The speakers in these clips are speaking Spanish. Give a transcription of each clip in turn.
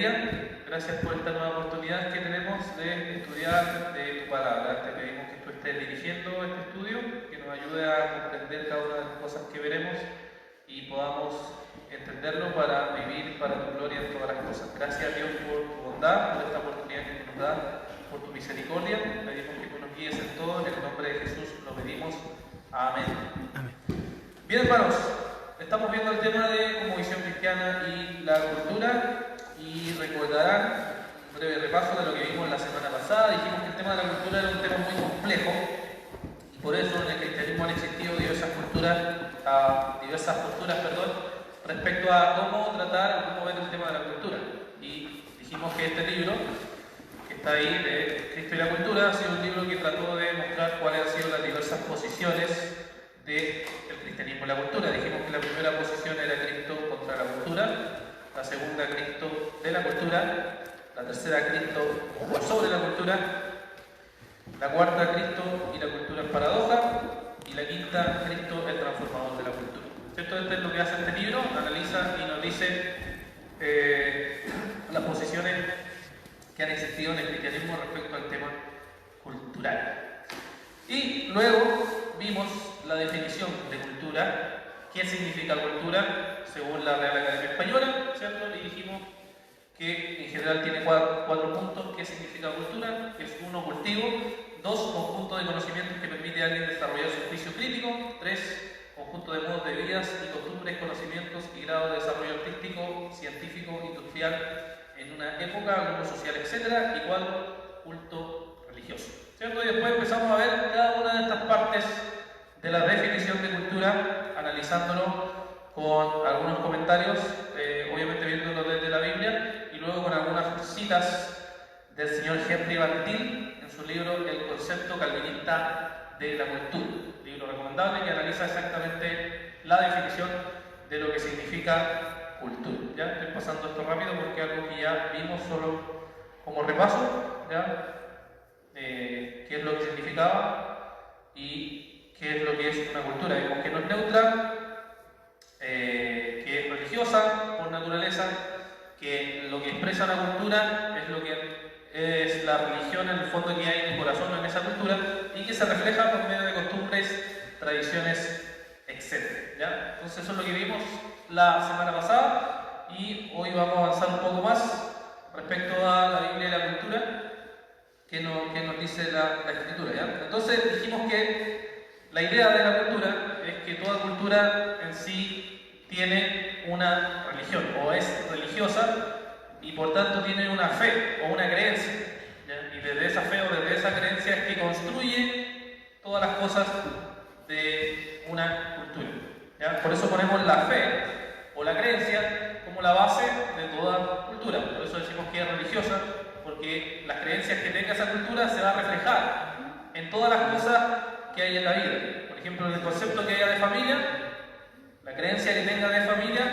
día. Gracias por esta nueva oportunidad que tenemos de estudiar de tu palabra. Te pedimos que tú estés dirigiendo este estudio, que nos ayude a comprender cada una de las cosas que veremos y podamos entenderlo para vivir para tu gloria en todas las cosas. Gracias, Dios, por tu bondad, por esta oportunidad que tú nos das, por tu misericordia. Pedimos que tú nos guíes en todo. En el nombre de Jesús lo pedimos. Amén. Amén. Bien, hermanos, estamos viendo el tema de cosmovisión cristiana y la cultura, y recordarán un breve repaso de lo que vimos la semana pasada. Dijimos que el tema de la cultura era un tema muy complejo, y por eso en el cristianismo han existido diversas posturas, respecto a cómo tratar o cómo ver el tema de la cultura. Y dijimos que este libro, que está ahí, de Cristo y la cultura, ha sido un libro que trató de mostrar cuáles han sido las diversas posiciones del cristianismo y la cultura. Dijimos que la primera posición era Cristo contra la cultura, la segunda Cristo de la cultura, la tercera Cristo por sobre la cultura, la cuarta Cristo y la cultura en paradoja, y la quinta Cristo el transformador de la cultura. ¿Cierto? Esto es lo que hace este libro, analiza y nos dice las posiciones que han existido en el cristianismo respecto al tema cultural. Y luego vimos la definición de cultura, qué significa cultura según la Real Academia Española, ¿cierto? Y dijimos que en general tiene cuatro puntos. ¿Qué significa cultura? Que es 1, cultivo; 2, conjunto de conocimientos que permite a alguien desarrollar su juicio crítico; 3, conjunto de modos de vidas y costumbres, conocimientos y grado de desarrollo artístico, científico, industrial en una época, grupo social, etc. y 4, culto religioso. ¿Cierto? Y después empezamos a ver cada una de estas partes de la definición de cultura, analizándolo con algunos comentarios, obviamente viéndolo desde la Biblia, y luego con algunas citas del señor Henry Van Til en su libro El concepto calvinista de la cultura, libro recomendable que analiza exactamente la definición de lo que significa cultura. ¿Ya? Estoy pasando esto rápido porque es algo que ya vimos solo como repaso, ¿ya? Qué es lo que significaba y qué es lo que es una cultura. Vimos que no es neutra, que es religiosa por naturaleza, que lo que expresa una cultura es lo que es la religión en el fondo que hay en el corazón en esa cultura, y que se refleja por medio de costumbres, tradiciones, etc. ¿Ya? Entonces eso es lo que vimos la semana pasada, y hoy vamos a avanzar un poco más respecto a la Biblia y la cultura, que nos dice la Escritura. ¿Ya? Entonces dijimos que la idea de la cultura es que toda cultura en sí tiene una religión, o es religiosa, y por tanto tiene una fe o una creencia, ¿ya? Y desde esa fe o desde esa creencia es que construye todas las cosas de una cultura, ¿ya? Por eso ponemos la fe o la creencia como la base de toda cultura. Por eso decimos que es religiosa, porque las creencias que tenga esa cultura se va a reflejar en todas las cosas que hay en la vida. Por ejemplo, en el concepto que haya de familia, la creencia que tenga de familia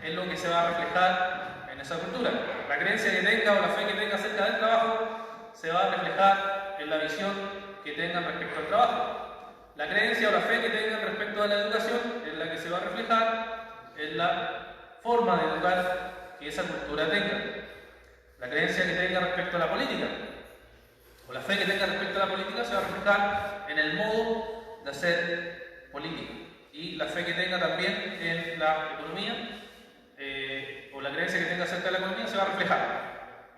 es lo que se va a reflejar en esa cultura. La creencia que tenga o la fe que tenga acerca del trabajo se va a reflejar en la visión que tengan respecto al trabajo. La creencia o la fe que tengan respecto a la educación es la que se va a reflejar en la forma de educar que esa cultura tenga. La creencia que tenga respecto a la política o la fe que tenga respecto a la política se va a reflejar en el modo de hacer política. Y la fe que tenga también en la economía, o la creencia que tenga acerca de la economía, se va a reflejar,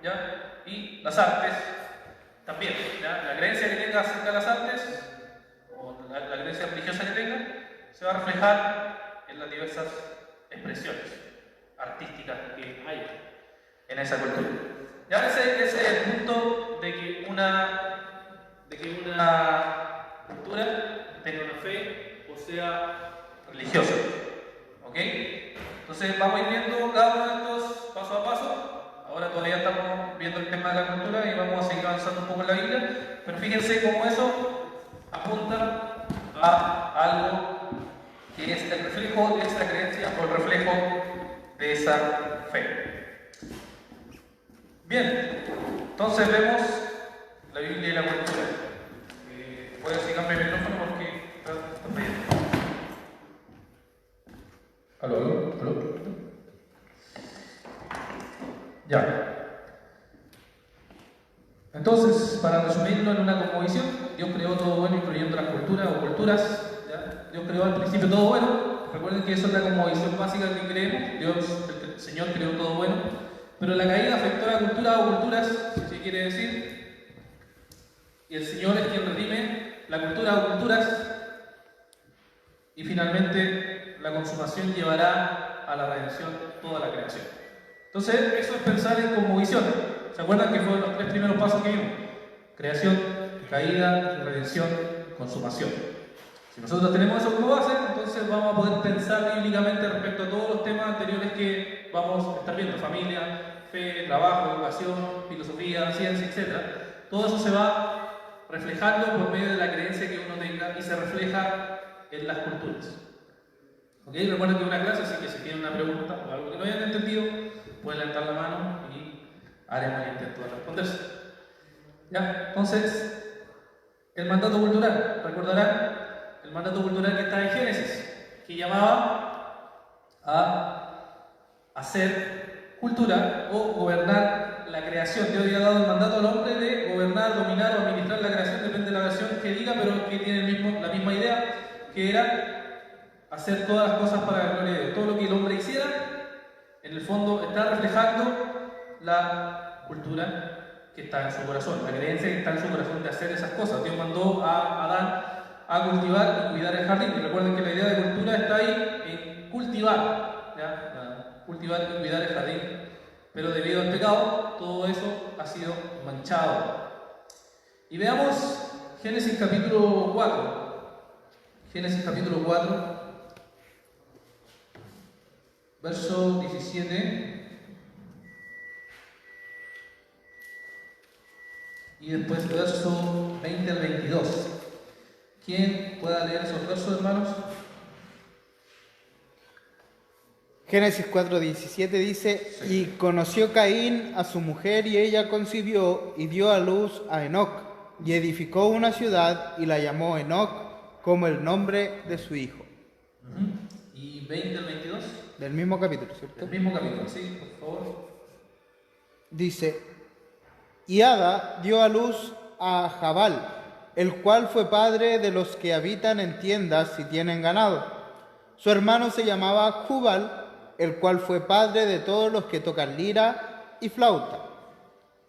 ¿ya? Y las artes también, ¿ya? La creencia que tenga acerca de las artes, o la creencia religiosa que tenga, se va a reflejar en las diversas expresiones artísticas que hay en esa cultura. Ya ese es el punto de que una cultura tenga una fe o sea religiosa. ¿Ok? Entonces vamos a ir viendo cada uno de estos paso a paso. Ahora todavía estamos viendo el tema de la cultura y vamos a seguir avanzando un poco en la Biblia, pero fíjense cómo eso apunta a algo que es el reflejo de esa creencia o el reflejo de esa fe. Bien, entonces vemos la Biblia y la cultura. Voy a seguir cambiando el micrófono porque está fallando. ¿Aló? Ya. llevar. Entonces, para resumirlo en una cosmovisión, Dios creó todo bueno, incluyendo las culturas o culturas. ¿Ya? Dios creó al principio todo bueno. Recuerden que eso es la cosmovisión básica que creemos. Dios, el Señor creó todo bueno. Pero la caída afectó a la cultura o culturas, si se quiere decir. Y el Señor es quien redime la cultura o culturas. Y finalmente, la consumación llevará a la redención toda la creación. Entonces, eso es pensar en cosmovisión. ¿Se acuerdan que fueron los 3 primeros pasos que vimos? Creación, caída, redención, consumación. Si nosotros tenemos eso como base, entonces vamos a poder pensar bíblicamente respecto a todos los temas anteriores que vamos a estar viendo: familia, fe, trabajo, educación, filosofía, ciencia, etc. Todo eso se va reflejando por medio de la creencia que uno tenga y se refleja en las culturas. ¿Ok? Recuerden que es una clase, así que si tienen una pregunta o algo que no hayan entendido, pueden levantar la mano y haremos el intento de responderse. ¿Ya? Entonces, el mandato cultural, recordarán el mandato cultural que está en Génesis, que llamaba a hacer cultura o gobernar la creación. Dios había dado el mandato al hombre de gobernar, dominar o administrar la creación, depende de la versión que diga, pero que tiene la misma idea, que era hacer todas las cosas para la gloria de Dios. Todo lo que el hombre hiciera, en el fondo, está reflejando la cultura que está en su corazón, la creencia que está en su corazón de hacer esas cosas. Dios mandó a Adán a cultivar y cuidar el jardín. Y recuerden que la idea de cultura está ahí en cultivar, ¿ya? Cultivar y cuidar el jardín. Pero debido al pecado, todo eso ha sido manchado. Y veamos Génesis capítulo 4. Génesis capítulo 4, verso 17. Y después verso 20 al 22. ¿Quién pueda leer esos versos, hermanos? Génesis 4:17 dice: Sí. Y conoció Caín a su mujer, y ella concibió y dio a luz a Enoc, y edificó una ciudad y la llamó Enoc, como el nombre de su hijo. ¿Y 20 al 22? Del mismo capítulo, ¿cierto? Del mismo capítulo, sí, por favor. Dice: Y Ada dio a luz a Jabal, el cual fue padre de los que habitan en tiendas y tienen ganado. Su hermano se llamaba Jubal, el cual fue padre de todos los que tocan lira y flauta.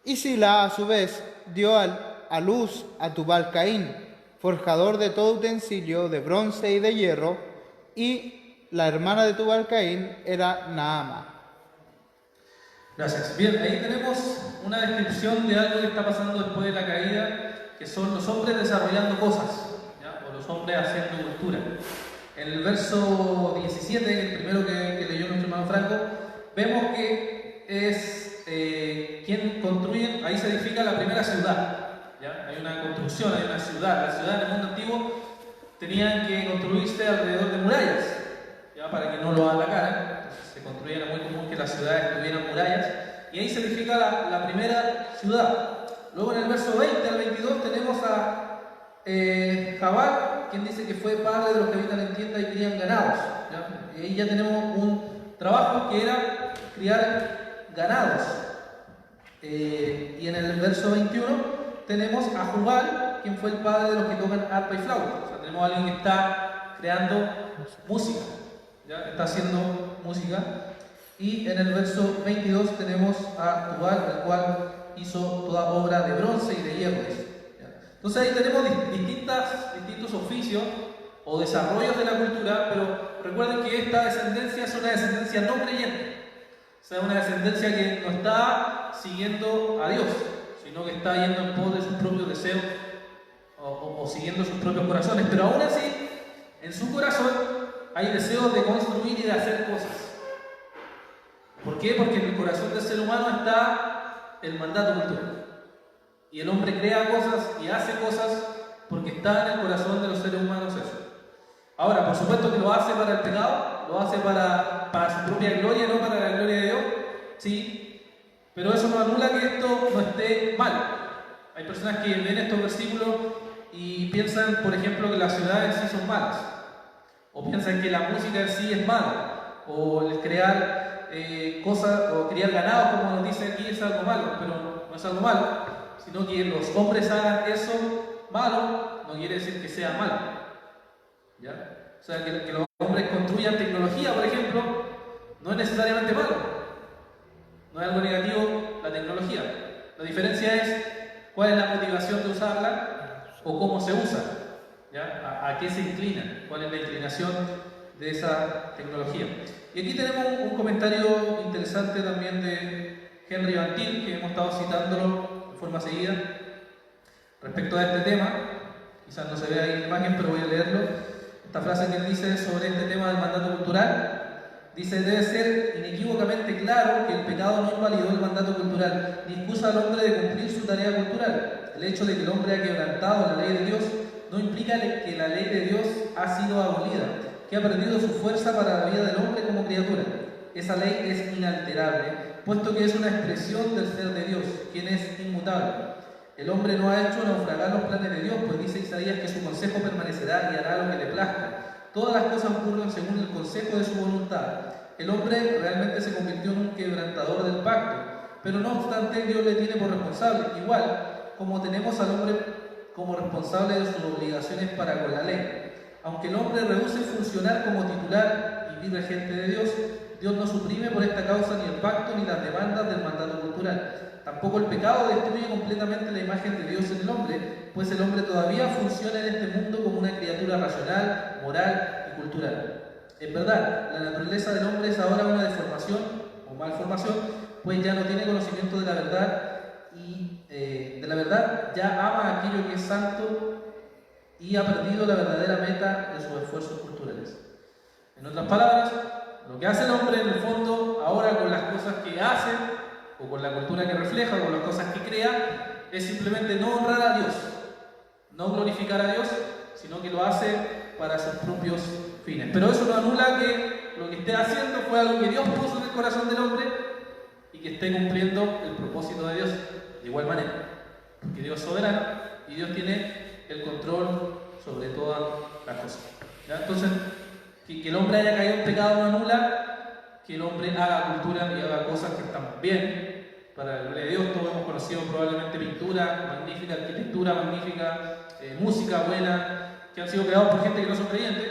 Y Sila, a su vez, dio a luz a Tubal Caín, forjador de todo utensilio de bronce y de hierro, y la hermana de Tubal Caín era Naama. Gracias. Bien, ahí tenemos una descripción de algo que está pasando después de la caída, que son los hombres desarrollando cosas, ¿ya? O los hombres haciendo cultura. En el verso 17, el primero que leyó nuestro hermano Franco, vemos que es quien construye, ahí se edifica la primera ciudad, ¿ya? Hay una construcción, hay una ciudad. Las ciudades en el mundo antiguo tenían que construirse alrededor de murallas, ¿ya? Para que no lo haga la cara. Entonces se construía, era muy común que las ciudades tuvieran murallas, y ahí se edifica la primera ciudad. Luego en el verso 20 al 22 tenemos a Jabal, quien dice que fue padre de los que habitan en tiendas y crían ganados, ¿ya? Y ahí ya tenemos un trabajo que era criar ganados. Y en el verso 21 tenemos a Jubal, quien fue el padre de los que tocan arpa y flauta. O sea, tenemos a alguien que está creando música, ¿ya? Está haciendo música. Y en el verso 22 tenemos a Jubal, el cual hizo toda obra de bronce y de hierro. Entonces ahí tenemos distintos oficios o desarrollos de la cultura, pero recuerden que esta descendencia es una descendencia no creyente. O sea, una descendencia que no está siguiendo a Dios, sino que está yendo en pos de sus propios deseos o siguiendo sus propios corazones. Pero aún así, en su corazón hay deseos de construir y de hacer cosas. ¿Por qué? Porque en el corazón del ser humano está el mandato cultural. Y el hombre crea cosas y hace cosas porque está en el corazón de los seres humanos eso. Ahora, por supuesto que lo hace para el pecado, lo hace para su propia gloria, no para la gloria de Dios, sí, pero eso no anula que esto no esté mal. Hay personas que ven estos versículos y piensan, por ejemplo, que las ciudades en sí son malas, o piensan que la música en sí es mala, o el crear cosas o criar ganado, como nos dice aquí, es algo malo, pero no es algo malo, sino que los hombres hagan eso malo, no quiere decir que sea malo. ¿Ya? O sea, que los hombres construyan tecnología, por ejemplo, no es necesariamente malo. No es algo negativo la tecnología. La diferencia es cuál es la motivación de usarla o cómo se usa. ¿Ya? ¿A qué se inclina? ¿Cuál es la inclinación de esa tecnología? Y aquí tenemos un comentario interesante también de Henry Van Til, que hemos estado citándolo de forma seguida, respecto a este tema. Quizás no se vea ahí en la imagen, pero voy a leerlo. Esta frase que él dice sobre este tema del mandato cultural, dice: debe ser inequívocamente claro que el pecado no invalidó el mandato cultural, ni excusa al hombre de cumplir su tarea cultural. El hecho de que el hombre ha quebrantado la ley de Dios no implica que la ley de Dios ha sido abolida, que ha perdido su fuerza para la vida del hombre como criatura. Esa ley es inalterable, puesto que es una expresión del ser de Dios, quien es inmutable. El hombre no ha hecho naufragar los planes de Dios, pues dice Isaías que su consejo permanecerá y hará lo que le plazca. Todas las cosas ocurren según el consejo de su voluntad. El hombre realmente se convirtió en un quebrantador del pacto, pero no obstante Dios le tiene por responsable, igual como tenemos al hombre como responsable de sus obligaciones para con la ley. Aunque el hombre rehúse funcionar como titular y regente de Dios, Dios no suprime por esta causa ni el pacto ni las demandas del mandato cultural. Tampoco el pecado destruye completamente la imagen de Dios en el hombre, pues el hombre todavía funciona en este mundo como una criatura racional, moral y cultural. En verdad, la naturaleza del hombre es ahora una deformación o malformación, pues ya no tiene conocimiento de la verdad y ya ama aquello que es santo y ha perdido la verdadera meta de sus esfuerzos culturales. En otras palabras, lo que hace el hombre en el fondo ahora con las cosas que hace o con la cultura que refleja o con las cosas que crea es simplemente no honrar a Dios, no glorificar a Dios, sino que lo hace para sus propios fines. Pero eso no anula que lo que esté haciendo fue algo que Dios puso en el corazón del hombre y que esté cumpliendo el propósito de Dios de igual manera, porque Dios es soberano y Dios tiene el control sobre todas las cosas. ¿Ya? Entonces, que el hombre haya caído en pecado no anula que el hombre haga cultura y haga cosas que están bien para la gloria de Dios. Todos hemos conocido probablemente pintura magnífica, arquitectura magnífica, música buena, que han sido creados por gente que no son creyentes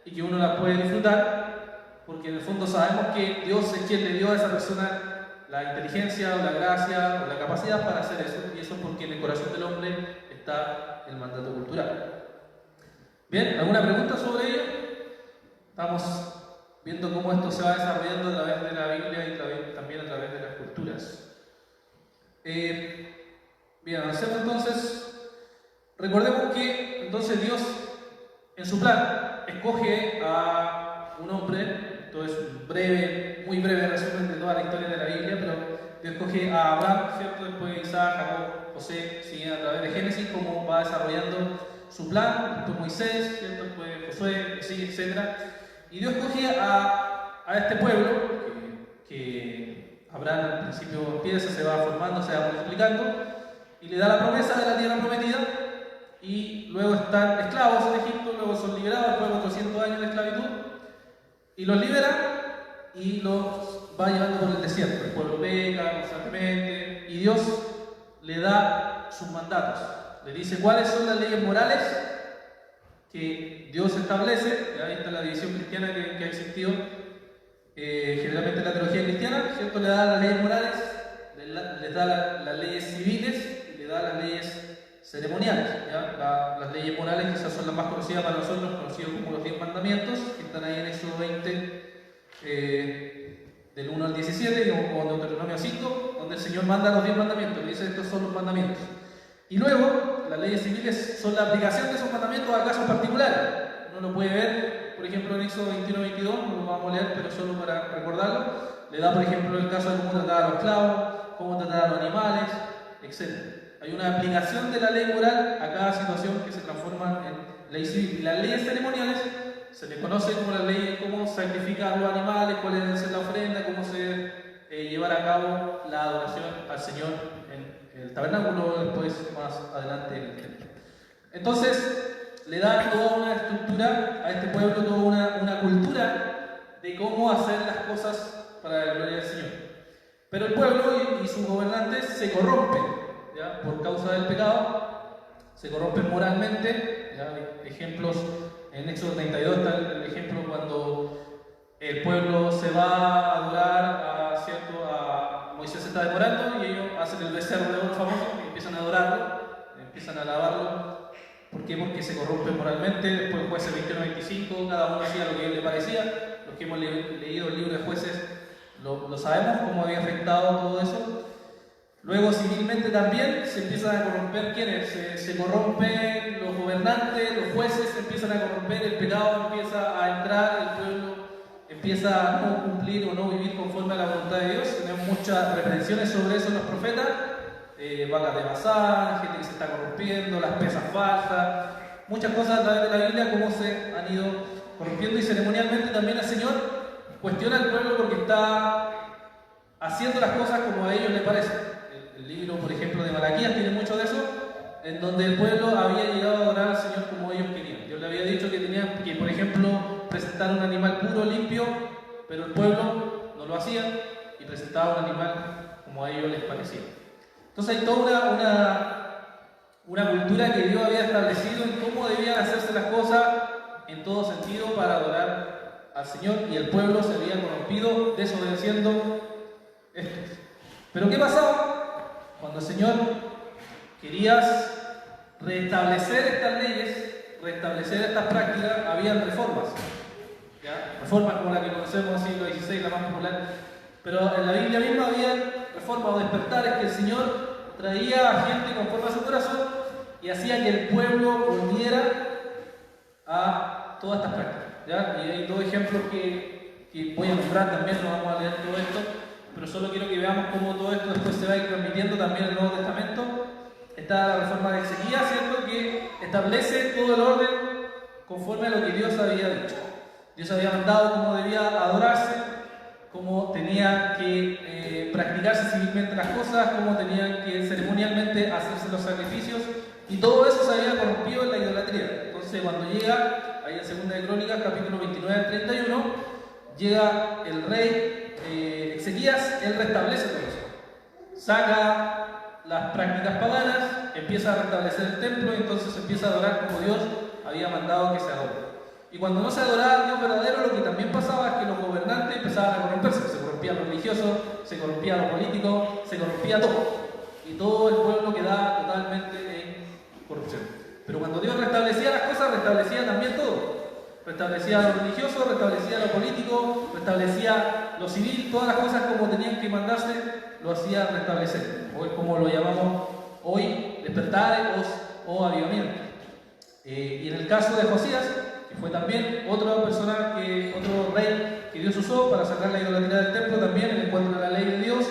y que uno la puede disfrutar, porque en el fondo sabemos que Dios es quien le dio a esa persona la inteligencia o la gracia o la capacidad para hacer eso, y eso es porque en el corazón del hombre está el mandato cultural. Bien, ¿alguna pregunta sobre ello? Estamos viendo cómo esto se va desarrollando a través de la Biblia y también a través de las culturas. Bien, avancemos entonces. Recordemos que entonces Dios, en su plan, escoge a un hombre. Esto es un muy breve resumen de toda la historia de la Biblia, pero Dios escoge a Abraham, ¿cierto? Después Isaac, Jacob, José, sigue a través de Génesis cómo va desarrollando su plan, después Moisés, ¿cierto? Después Josué, así, etc. Y Dios escoge a este pueblo que Abraham al principio empieza, se va formando, se va multiplicando, y le da la promesa de la tierra prometida, y luego están esclavos en Egipto, luego son liberados después de 400 años de esclavitud, y los libera y los va llevando por el desierto. El pueblo peca constantemente y Dios le da sus mandatos. Le dice cuáles son las leyes morales que Dios establece. Ahí está la división cristiana que ha existido generalmente en la teología cristiana, ¿cierto? Le da las leyes morales, le da las leyes civiles y le da las leyes ceremoniales. Las leyes morales quizás son las más conocidas para nosotros, conocidos como los 10 mandamientos, que están ahí en Éxodo 20, del 1 al 17, o en Deuteronomio 5, donde el Señor manda los 10 mandamientos, le dice estos son los mandamientos. Y luego, las leyes civiles son la aplicación de esos mandamientos a casos particulares. Uno lo puede ver, por ejemplo, en Éxodo 21-22, no lo vamos a leer, pero solo para recordarlo. Le da, por ejemplo, el caso de cómo tratar a los esclavos, cómo tratar a los animales, etc. Hay una aplicación de la ley moral a cada situación que se transforma en ley civil. Y las leyes ceremoniales se les conoce como las leyes, cómo sacrificar los animales, cuál debe ser la ofrenda, cómo se debe llevar a cabo la adoración al Señor en el tabernáculo, después más adelante en el templo. Entonces, le da toda una estructura a este pueblo, toda una cultura de cómo hacer las cosas para la gloria del Señor. Pero el pueblo y sus gobernantes se corrompen, ¿ya? Por causa del pecado, se corrompen moralmente. ¿Ya? Hay ejemplos en Éxodo 32, está el ejemplo cuando el pueblo se va a adorar a Moisés se está demorando y ellos hacen el becerro de oro famoso y empiezan a adorarlo, empiezan a alabarlo. ¿Por qué? Porque se corrompen moralmente. Después jueces 21-25, cada uno hacía lo que le parecía. Los que hemos leído el libro de jueces lo sabemos, cómo había afectado todo eso. Luego civilmente también se empiezan a corromper quienes, se corrompen los gobernantes, los jueces se empiezan a corromper, el pecado empieza a entrar, el pueblo empieza a no cumplir o no vivir conforme a la voluntad de Dios. Tenemos muchas reprensiones sobre eso en los profetas, vacas de Bazán, gente que se está corrompiendo, las pesas falsas, muchas cosas a través de la Biblia, cómo se han ido corrompiendo, y ceremonialmente también el Señor cuestiona al pueblo porque está haciendo las cosas como a ellos les parece. El libro, por ejemplo, de Malaquías tiene mucho de eso, en donde el pueblo había llegado a adorar al Señor como ellos querían. Dios le había dicho que tenían que, por ejemplo, presentar un animal puro, limpio, pero el pueblo no lo hacía y presentaba un animal como a ellos les parecía. Entonces hay toda una cultura que Dios había establecido en cómo debían hacerse las cosas en todo sentido para adorar al Señor, y el pueblo se había corrompido desobedeciendo esto. Pero ¿qué pasaba? Cuando el Señor quería restablecer estas leyes, restablecer estas prácticas, había reformas. ¿Ya? Reformas como la que conocemos en el siglo XVI, la más popular. Pero en la Biblia misma había reformas o despertares que el Señor traía a gente conforme a su corazón y hacía que el pueblo volviera a todas estas prácticas. ¿Ya? Y hay dos ejemplos que voy a nombrar también, no vamos a leer todo esto, pero solo quiero que veamos cómo todo esto después se va a ir transmitiendo también en el Nuevo Testamento. Está la reforma de Ezequías, ¿cierto?, que establece todo el orden conforme a lo que Dios había dicho. Dios había mandado cómo debía adorarse, cómo tenía que practicarse civilmente las cosas, cómo tenían que ceremonialmente hacerse los sacrificios, y todo eso se había corrompido en la idolatría. Entonces, cuando llega, ahí en 2 de Crónicas, capítulo 29 al 31, llega el rey Ezequías, él restablece todo eso. Saca las prácticas paganas, empieza a restablecer el templo, y entonces empieza a adorar como Dios había mandado que se adore. Y cuando no se adoraba al Dios verdadero, lo que también pasaba es que los gobernantes empezaban a corromperse. Se corrompía lo religioso, se corrompía lo político, se corrompía todo. Y todo el pueblo quedaba totalmente en corrupción. Pero cuando Dios restablecía las cosas, restablecía también todo. Restablecía lo religioso, restablecía lo político, restablecía lo civil, todas las cosas como tenían que mandarse, lo hacía restablecer. O es como lo llamamos hoy, despertar o avivamiento. Y en el caso de Josías, que fue también otra persona, otro rey que Dios usó para sacar la idolatría del templo, también en encuentro a la ley de Dios,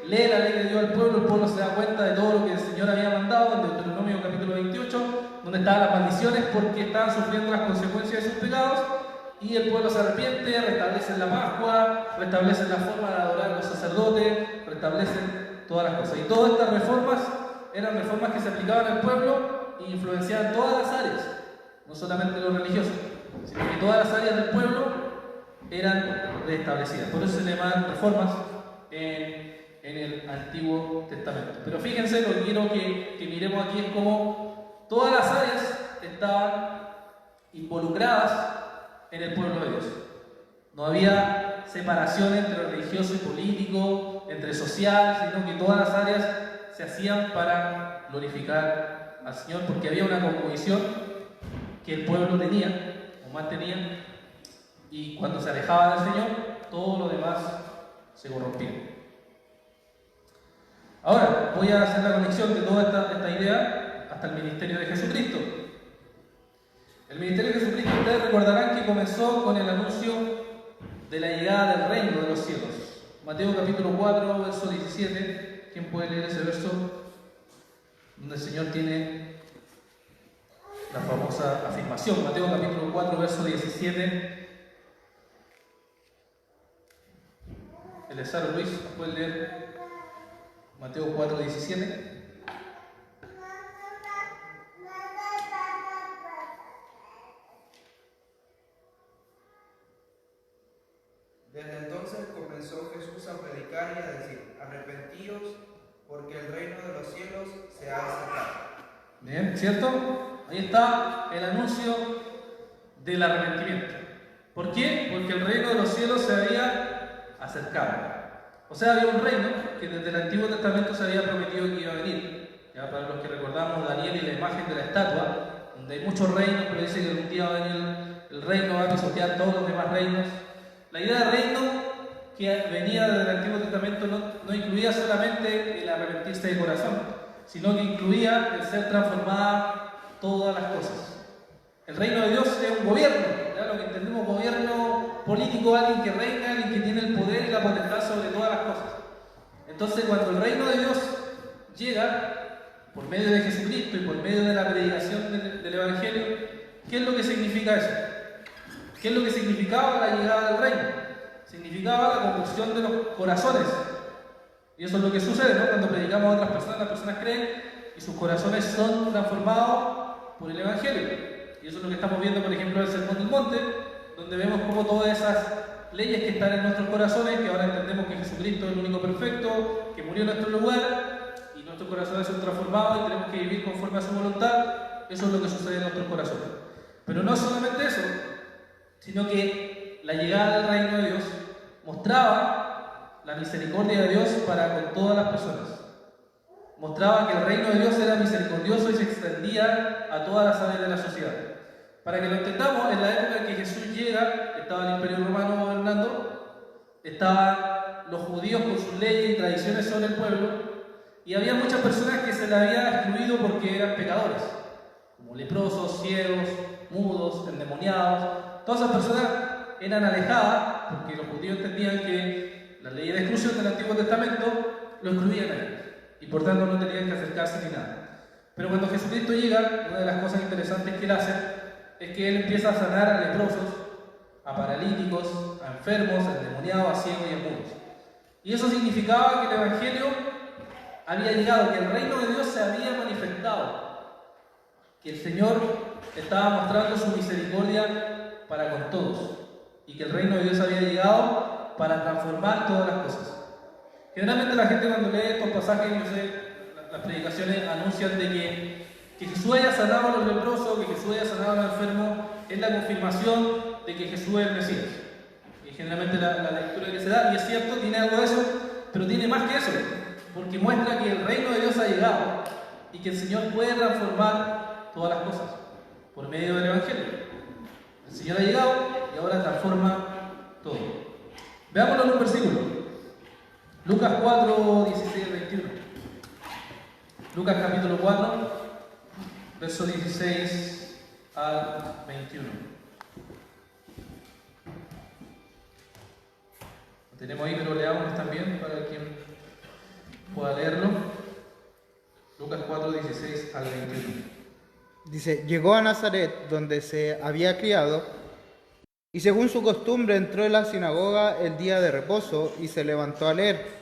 lee la ley de Dios al pueblo, el pueblo se da cuenta de todo lo que el Señor había mandado en Deuteronomio capítulo 28, donde estaban las maldiciones porque estaban sufriendo las consecuencias de sus pecados, y el pueblo se arrepiente, restablecen la Pascua, restablecen la forma de adorar a los sacerdotes, restablecen todas las cosas. Y todas estas reformas eran reformas que se aplicaban al pueblo e influenciaban todas las áreas, no solamente lo religioso, sino que todas las áreas del pueblo eran restablecidas. Por eso se le llaman reformas en el Antiguo Testamento. Pero fíjense, lo que quiero que miremos aquí es cómo todas las áreas estaban involucradas en el pueblo de Dios. No había separación entre religioso y político, entre social, sino que todas las áreas se hacían para glorificar al Señor, porque había una composición que el pueblo tenía o mantenía, y cuando se alejaba del Señor, todo lo demás se corrompía. Ahora voy a hacer la conexión de toda esta idea hasta el ministerio de Jesucristo. El ministerio de Jesucristo, ustedes recordarán que comenzó con el anuncio de la llegada del reino de los cielos. Mateo capítulo 4, verso 17. ¿Quién puede leer ese verso? Donde el Señor tiene la famosa afirmación. Mateo capítulo 4, verso 17. El Ezaro Luis, ¿puede leer Mateo 4, 17? Desde entonces comenzó Jesús porque el reino de los cielos se ha acercado. Bien, ¿cierto? Ahí está el anuncio del arrepentimiento. ¿Por qué? Porque el reino de los cielos se había acercado. O sea, había un reino que desde el Antiguo Testamento se había prometido que iba a venir. Ya para los que recordamos Daniel y la imagen de la estatua, donde hay muchos reinos, pero dice que un día va a venir el reino, va a pisotear todos los demás reinos. La idea de reino que venía desde el Antiguo Testamento no incluía solamente el arrepentirse de corazón, sino que incluía el ser transformada todas las cosas. El reino de Dios es un gobierno, ¿ya? Lo que entendemos gobierno político, alguien que reina, alguien que tiene el poder y la potestad sobre todas las cosas. Entonces, cuando el reino de Dios llega por medio de Jesucristo y por medio de la predicación del Evangelio, ¿qué es lo que significa eso? ¿Qué es lo que significaba la llegada del reino? Significaba la conversión de los corazones. Y eso es lo que sucede, ¿no? Cuando predicamos a otras personas, las personas creen y sus corazones son transformados por el Evangelio. Y eso es lo que estamos viendo, por ejemplo, en el Sermón del Monte, donde vemos cómo todas esas leyes que están en nuestros corazones, que ahora entendemos que Jesucristo es el único perfecto, que murió en nuestro lugar, y nuestros corazones son transformados y tenemos que vivir conforme a su voluntad, eso es lo que sucede en nuestros corazones. Pero no solamente eso, sino que la llegada del reino de Dios mostraba la misericordia de Dios para con todas las personas. Mostraba que el reino de Dios era misericordioso y se extendía a todas las áreas de la sociedad. Para que lo entendamos, en la época en que Jesús llega, estaba el Imperio Romano gobernando, estaban los judíos con sus leyes y tradiciones sobre el pueblo, y había muchas personas que se les había excluido porque eran pecadores, como leprosos, ciegos, mudos, endemoniados. Todas esas personas eran alejadas porque los judíos entendían que las leyes de exclusión del Antiguo Testamento lo excluían a ellos, y por tanto no tenían que acercarse ni nada. Pero cuando Jesucristo llega, una de las cosas interesantes que él hace es que él empieza a sanar a leprosos, a paralíticos, a enfermos, a endemoniados, a ciegos y a mudos. Y eso significaba que el Evangelio había llegado, que el reino de Dios se había manifestado, que el Señor estaba mostrando su misericordia para con todos, y que el reino de Dios había llegado para transformar todas las cosas. Generalmente la gente cuando lee estos pasajes, yo sé, las predicaciones anuncian de que Jesús haya sanado a los leprosos, que Jesús haya sanado a los enfermos, es la confirmación de que Jesús es el Mesías. Y generalmente la lectura que se da, y es cierto, tiene algo de eso, pero tiene más que eso, porque muestra que el reino de Dios ha llegado y que el Señor puede transformar todas las cosas por medio del Evangelio. El Señor ha llegado y ahora transforma todo. Veámoslo en un versículo. Lucas 4, 16 al 21. Lucas capítulo 4, verso 16 al 21. Lo tenemos ahí, pero leamos también para quien pueda leerlo. Lucas 4, 16 al 21. Dice, llegó a Nazaret, donde se había criado, y según su costumbre entró en la sinagoga el día de reposo y se levantó a leer.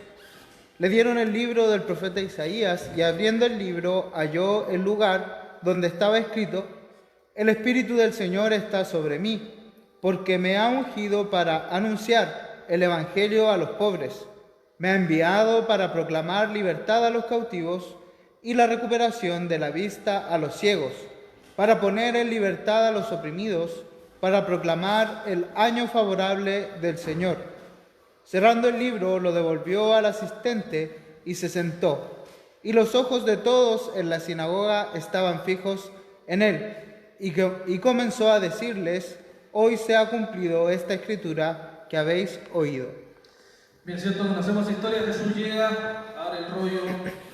Le dieron el libro del profeta Isaías, y abriendo el libro halló el lugar donde estaba escrito: El Espíritu del Señor está sobre mí, porque me ha ungido para anunciar el Evangelio a los pobres. Me ha enviado para proclamar libertad a los cautivos y la recuperación de la vista a los ciegos, para poner en libertad a los oprimidos, para proclamar el año favorable del Señor. Cerrando el libro, lo devolvió al asistente y se sentó. Y los ojos de todos en la sinagoga estaban fijos en él. Y comenzó a decirles: hoy se ha cumplido esta escritura que habéis oído. Bien, cierto, conocemos la historia. Jesús llega, abre el rollo,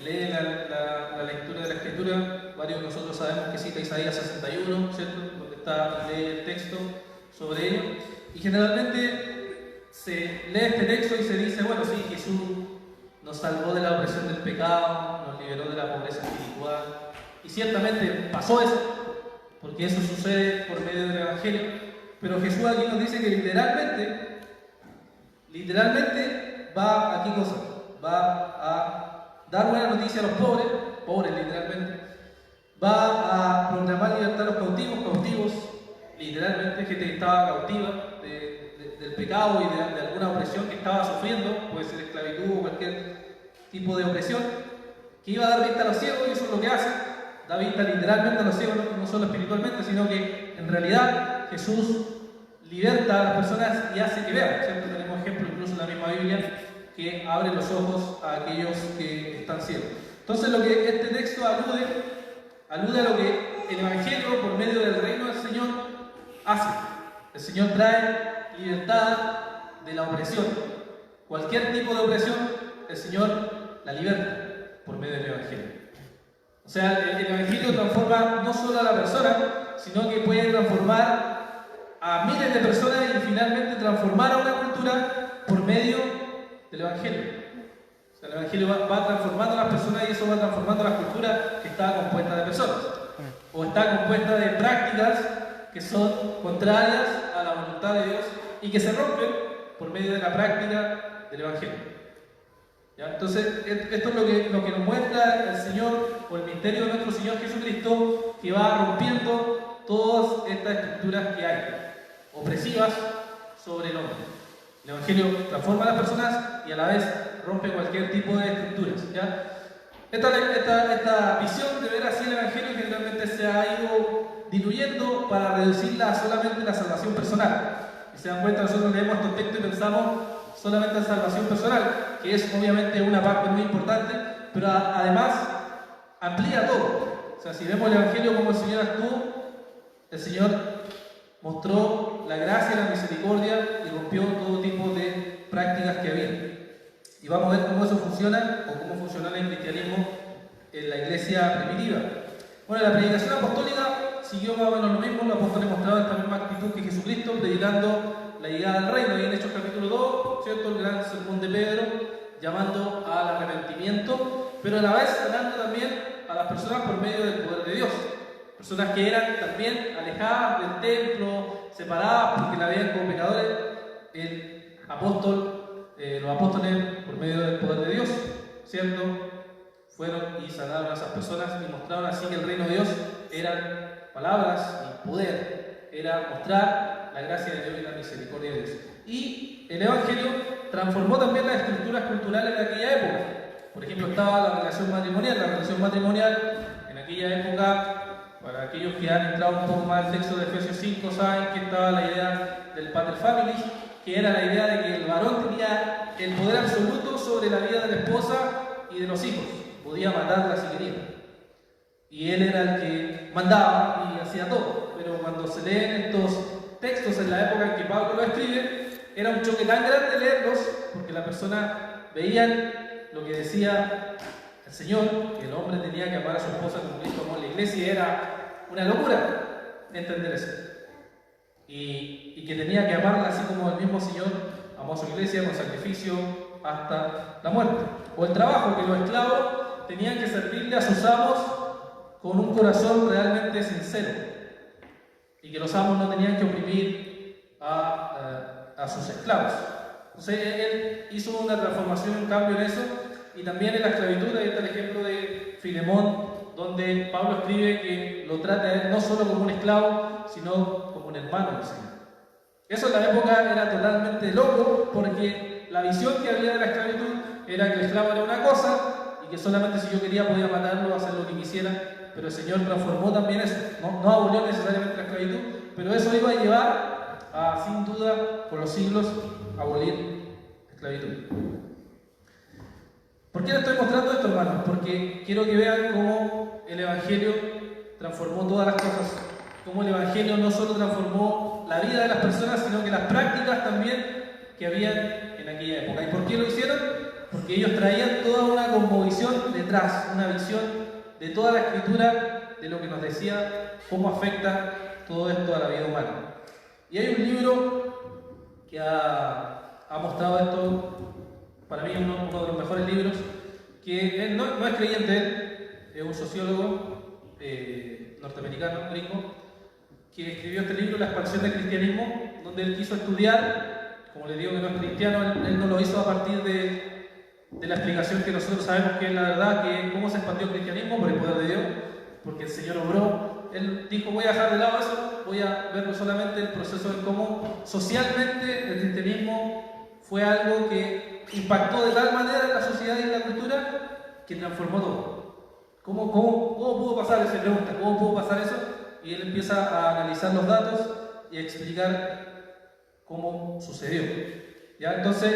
lee la lectura de la escritura. Varios de nosotros sabemos que cita Isaías 61, ¿cierto? Donde lee el texto sobre ello. Y generalmente se lee este texto y se dice, bueno, sí, Jesús nos salvó de la opresión del pecado, nos liberó de la pobreza espiritual. Y ciertamente pasó eso, porque eso sucede por medio del Evangelio. Pero Jesús aquí nos dice que literalmente va a qué cosa? Va a dar buena noticia a los pobres literalmente. Va a proclamar libertad a los cautivos, literalmente, gente que estaba cautiva del pecado y de alguna opresión que estaba sufriendo, puede ser esclavitud o cualquier tipo de opresión. que iba a dar vista a los ciegos, y eso es lo que hace, da vista literalmente a los ciegos, no solo espiritualmente, sino que en realidad Jesús liberta a las personas y hace que vean, ¿cierto? Tenemos ejemplos incluso en la misma Biblia que abre los ojos a aquellos que están ciegos. Entonces lo que este texto alude a lo que el Evangelio por medio del reino del Señor hace. El Señor trae libertad de la opresión. Cualquier tipo de opresión, el Señor la liberta por medio del Evangelio. O sea, el Evangelio transforma no solo a la persona, sino que puede transformar a miles de personas y finalmente transformar a una cultura por medio del Evangelio. O sea, el Evangelio va transformando a las personas y eso va transformando a la cultura que está compuesta de personas. O está compuesta de prácticas que son contrarias a la voluntad de Dios y que se rompen por medio de la práctica del Evangelio. ¿Ya? Entonces, esto es lo que nos muestra el Señor o el misterio de nuestro Señor Jesucristo, que va rompiendo todas estas estructuras que hay, opresivas sobre el hombre. El Evangelio transforma a las personas y a la vez rompe cualquier tipo de estructuras. ¿Ya? Esta visión de ver así el Evangelio generalmente se ha ido diluyendo para reducirla a solamente la salvación personal. Y se dan cuenta, nosotros leemos estos textos y pensamos solamente en salvación personal, que es obviamente una parte muy importante, pero además amplía todo. O sea, si vemos el Evangelio como el Señor actuó, el Señor mostró la gracia y la misericordia y rompió todo tipo de prácticas que había. Y vamos a ver cómo eso funciona o cómo funcionaba el cristianismo en la iglesia primitiva. Bueno, la predicación apostólica siguió más o menos lo mismo. Los apóstoles mostraban esta misma actitud que Jesucristo, predicando la llegada del reino. Y en Hechos capítulo 2, ¿cierto? El gran sermón de Pedro, llamando al arrepentimiento, pero a la vez sanando también a las personas por medio del poder de Dios. Personas que eran también alejadas del templo, separadas porque la veían como pecadores. Los apóstoles, por medio del poder de Dios, ¿cierto?, fueron y sanaron a esas personas y mostraron así que el reino de Dios eran palabras y poder, era mostrar la gracia de Dios y la misericordia de Dios. Y el Evangelio transformó también las estructuras culturales de aquella época. Por ejemplo, estaba la relación matrimonial. La relación matrimonial en aquella época, para aquellos que han entrado un poco más al texto de Efesios 5, saben que estaba la idea del pater familias, que era la idea de que el varón tenía el poder absoluto sobre la vida de la esposa y de los hijos. Podía matarla si quería. Y él era el que mandaba y hacía todo. Pero cuando se leen estos textos en la época en que Pablo lo escribe, era un choque tan grande leerlos, porque la persona veían lo que decía el Señor, que el hombre tenía que amar a su esposa como Cristo amó a la iglesia, y era una locura entender eso. Y que tenía que amarla así como el mismo Señor amó a su iglesia con sacrificio hasta la muerte. O el trabajo, que los esclavos tenían que servirle a sus amos con un corazón realmente sincero, y que los amos no tenían que oprimir a sus esclavos. Entonces él hizo una transformación, un cambio en eso. Y también en la esclavitud, ahí está el ejemplo de Filemón, donde Pablo escribe que lo trata a él no solo como un esclavo, sino como un hermano del Señor. Eso en la época era totalmente loco, porque la visión que había de la esclavitud era que el esclavo era una cosa y que solamente si yo quería podía matarlo, hacer lo que quisiera. Pero el Señor transformó también eso. No abolió necesariamente la esclavitud, pero eso iba a llevar a, sin duda, por los siglos, a abolir la esclavitud. ¿Por qué les estoy mostrando esto, hermanos? Porque quiero que vean cómo el Evangelio transformó todas las cosas. Cómo el Evangelio no solo transformó la vida de las personas, sino que las prácticas también que habían en aquella época. ¿Y por qué lo hicieron? Porque ellos traían toda una cosmovisión detrás, una visión de toda la Escritura, de lo que nos decía, cómo afecta todo esto a la vida humana. Y hay un libro que ha mostrado esto, para mí uno de los mejores libros, que él no es creyente, él es un sociólogo norteamericano, gringo, que escribió este libro, La expansión del cristianismo, donde él quiso estudiar, como le digo que no es cristiano, él no lo hizo a partir de la explicación que nosotros sabemos que es la verdad, que cómo se expandió el cristianismo por el poder de Dios, porque el Señor obró. Él dijo, voy a dejar de lado eso, voy a verlo solamente el proceso de cómo socialmente el cristianismo fue algo que impactó de tal manera en la sociedad y en la cultura que transformó todo. ¿Cómo pudo pasar? Se pregunta, ¿cómo pudo pasar eso? Y él empieza a analizar los datos y a explicar cómo sucedió. ¿Ya? Entonces,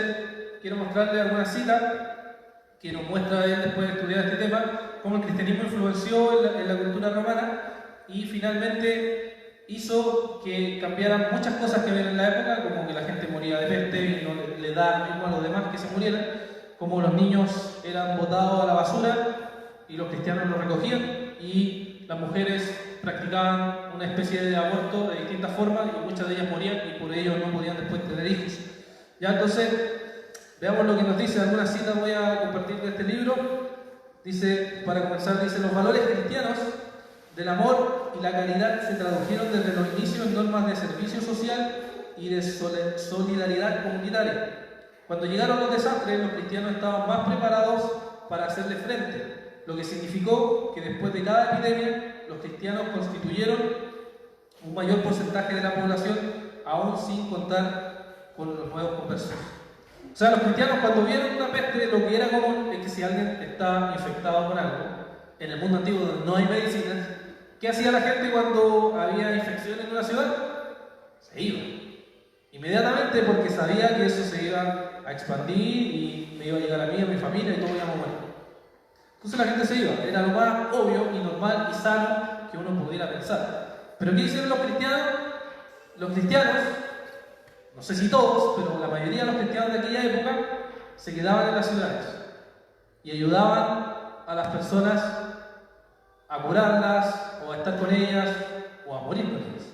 quiero mostrarle alguna cita que nos muestra él después de estudiar este tema, cómo el cristianismo influenció en la cultura romana y finalmente hizo que cambiaran muchas cosas que había en la época, como que la gente moría de peste y no le da lo mismo a los demás que se murieran, como los niños eran botados a la basura y los cristianos los recogían, y las mujeres practicaban una especie de aborto de distintas formas y muchas de ellas morían y por ello no podían después tener hijos. Ya, entonces, veamos lo que nos dice. Algunas citas voy a compartir de este libro. Dice, para comenzar, dice: los valores cristianos del amor y la caridad se tradujeron desde los inicios en normas de servicio social y de solidaridad comunitaria. Cuando llegaron los desastres, los cristianos estaban más preparados para hacerle frente, lo que significó que después de cada epidemia, los cristianos constituyeron un mayor porcentaje de la población, aún sin contar con los nuevos conversos. O sea, los cristianos, cuando vieron una peste, lo que era común es que si alguien está infectado con algo, en el mundo antiguo donde no hay medicinas, ¿qué hacía la gente cuando había infección en una ciudad? Se iba. Inmediatamente, porque sabía que eso se iba a expandir y me iba a llegar a mí, a mi familia y todos íbamos a morir. Entonces la gente se iba. Era lo más obvio y normal y sano que uno pudiera pensar. Pero ¿qué hicieron los cristianos? Los cristianos, no sé si todos, pero la mayoría de los cristianos de aquella época se quedaban en las ciudades y ayudaban a las personas a curarlas, o a estar con ellas, o a morir con ellas.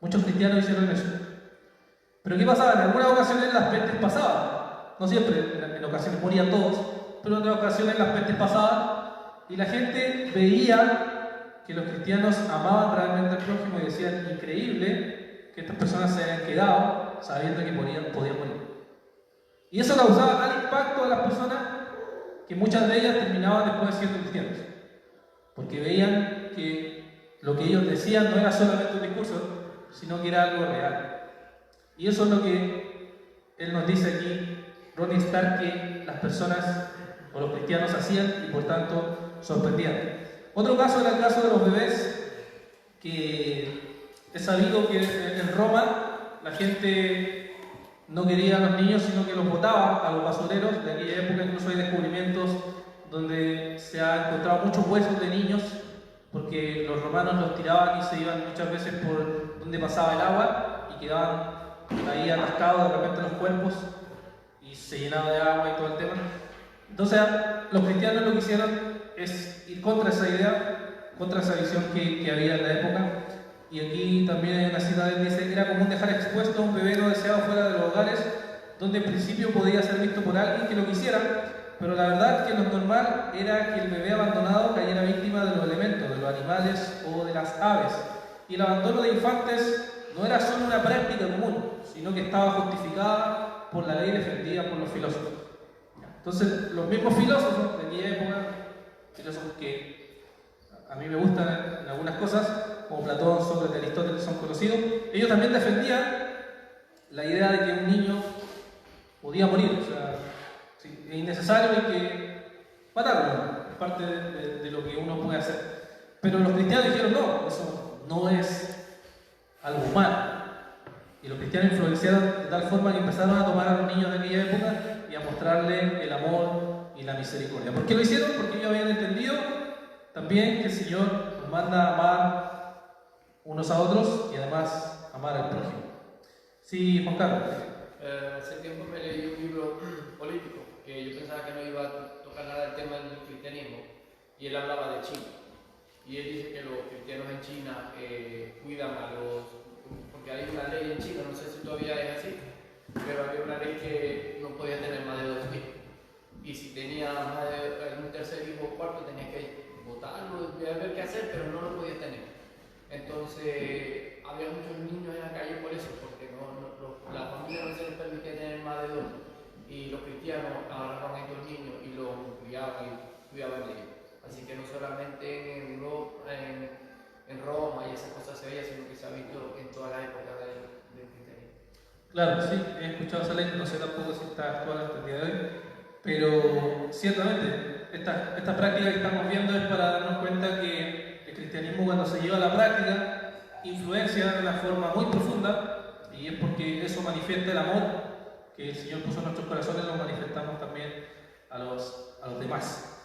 Muchos cristianos hicieron eso. Pero ¿qué pasaba? En algunas ocasiones las pestes pasaban. No siempre, en ocasiones morían todos, pero en otras ocasiones las pestes pasaban y la gente veía que los cristianos amaban realmente al prójimo y decían: increíble que estas personas se hayan quedado sabiendo que podían morir. Y eso causaba tal impacto a las personas que muchas de ellas terminaban después siendo cristianos, porque veían que lo que ellos decían no era solamente un discurso, sino que era algo real. Y eso es lo que él nos dice aquí, Ronnie Stark, que las personas o los cristianos hacían y por tanto sorprendían. Otro caso era el caso de los bebés, que es sabido que en Roma la gente no quería a los niños, sino que los botaba a los basureros. De aquella época incluso hay descubrimientos donde se han encontrado muchos huesos de niños, porque los romanos los tiraban y se iban muchas veces por donde pasaba el agua y quedaban ahí atascados de repente los cuerpos y se llenaba de agua y todo el tema. Entonces los cristianos lo que hicieron es ir contra esa idea, contra esa visión que había en la época. Y aquí también hay una cita que dice que era común dejar expuesto a un bebé no deseado fuera de los hogares, donde en principio podía ser visto por alguien que lo quisiera, pero la verdad es que lo normal era que el bebé abandonado cayera víctima de los elementos, de los animales o de las aves. Y el abandono de infantes no era solo una práctica común, sino que estaba justificada por la ley defendida por los filósofos. Entonces, los mismos filósofos de aquella época, filósofos que a mí me gustan en algunas cosas, como Platón, Sócrates, Aristóteles, son conocidos, ellos también defendían la idea de que un niño podía morir. O sea, sí, es innecesario, hay que matarlo, es parte de lo que uno puede hacer. Pero los cristianos dijeron: no, eso no es algo humano. Y los cristianos influenciaron de tal forma que empezaron a tomar a los niños de aquella época y a mostrarles el amor y la misericordia. ¿Por qué lo hicieron? Porque ellos habían entendido también que el Señor nos manda a amar unos a otros y además amar al prójimo. Sí, Juan Carlos. Hace tiempo me leí un libro político que yo pensaba que no iba a tocar nada del tema del cristianismo, y él hablaba de China. Y él dice que los cristianos en China cuidan a los... Porque hay una ley en China, no sé si todavía es así, pero había una ley que no podía tener más de 2 hijos. Y si tenía más de un tercer hijo o cuarto, tenías que votarlo, ver qué hacer, pero no lo podías tener. Entonces, había muchos niños en la calle por eso, porque la familia no se les permitía tener más de 2. Y los cristianos agarraban a estos niños y los criaban y cuidaban de ellos. Así que no solamente en Roma y esas cosas se veía, sino que se ha visto en toda la época del cristianismo. Claro, sí, he escuchado esa ley, no sé tampoco si está actual hasta el día de hoy, pero ciertamente esta práctica que estamos viendo es para darnos cuenta que el cristianismo, cuando se lleva a la práctica, influencia de una forma muy profunda, y es porque eso manifiesta el amor que el Señor puso en nuestros corazones, lo manifestamos también a los demás.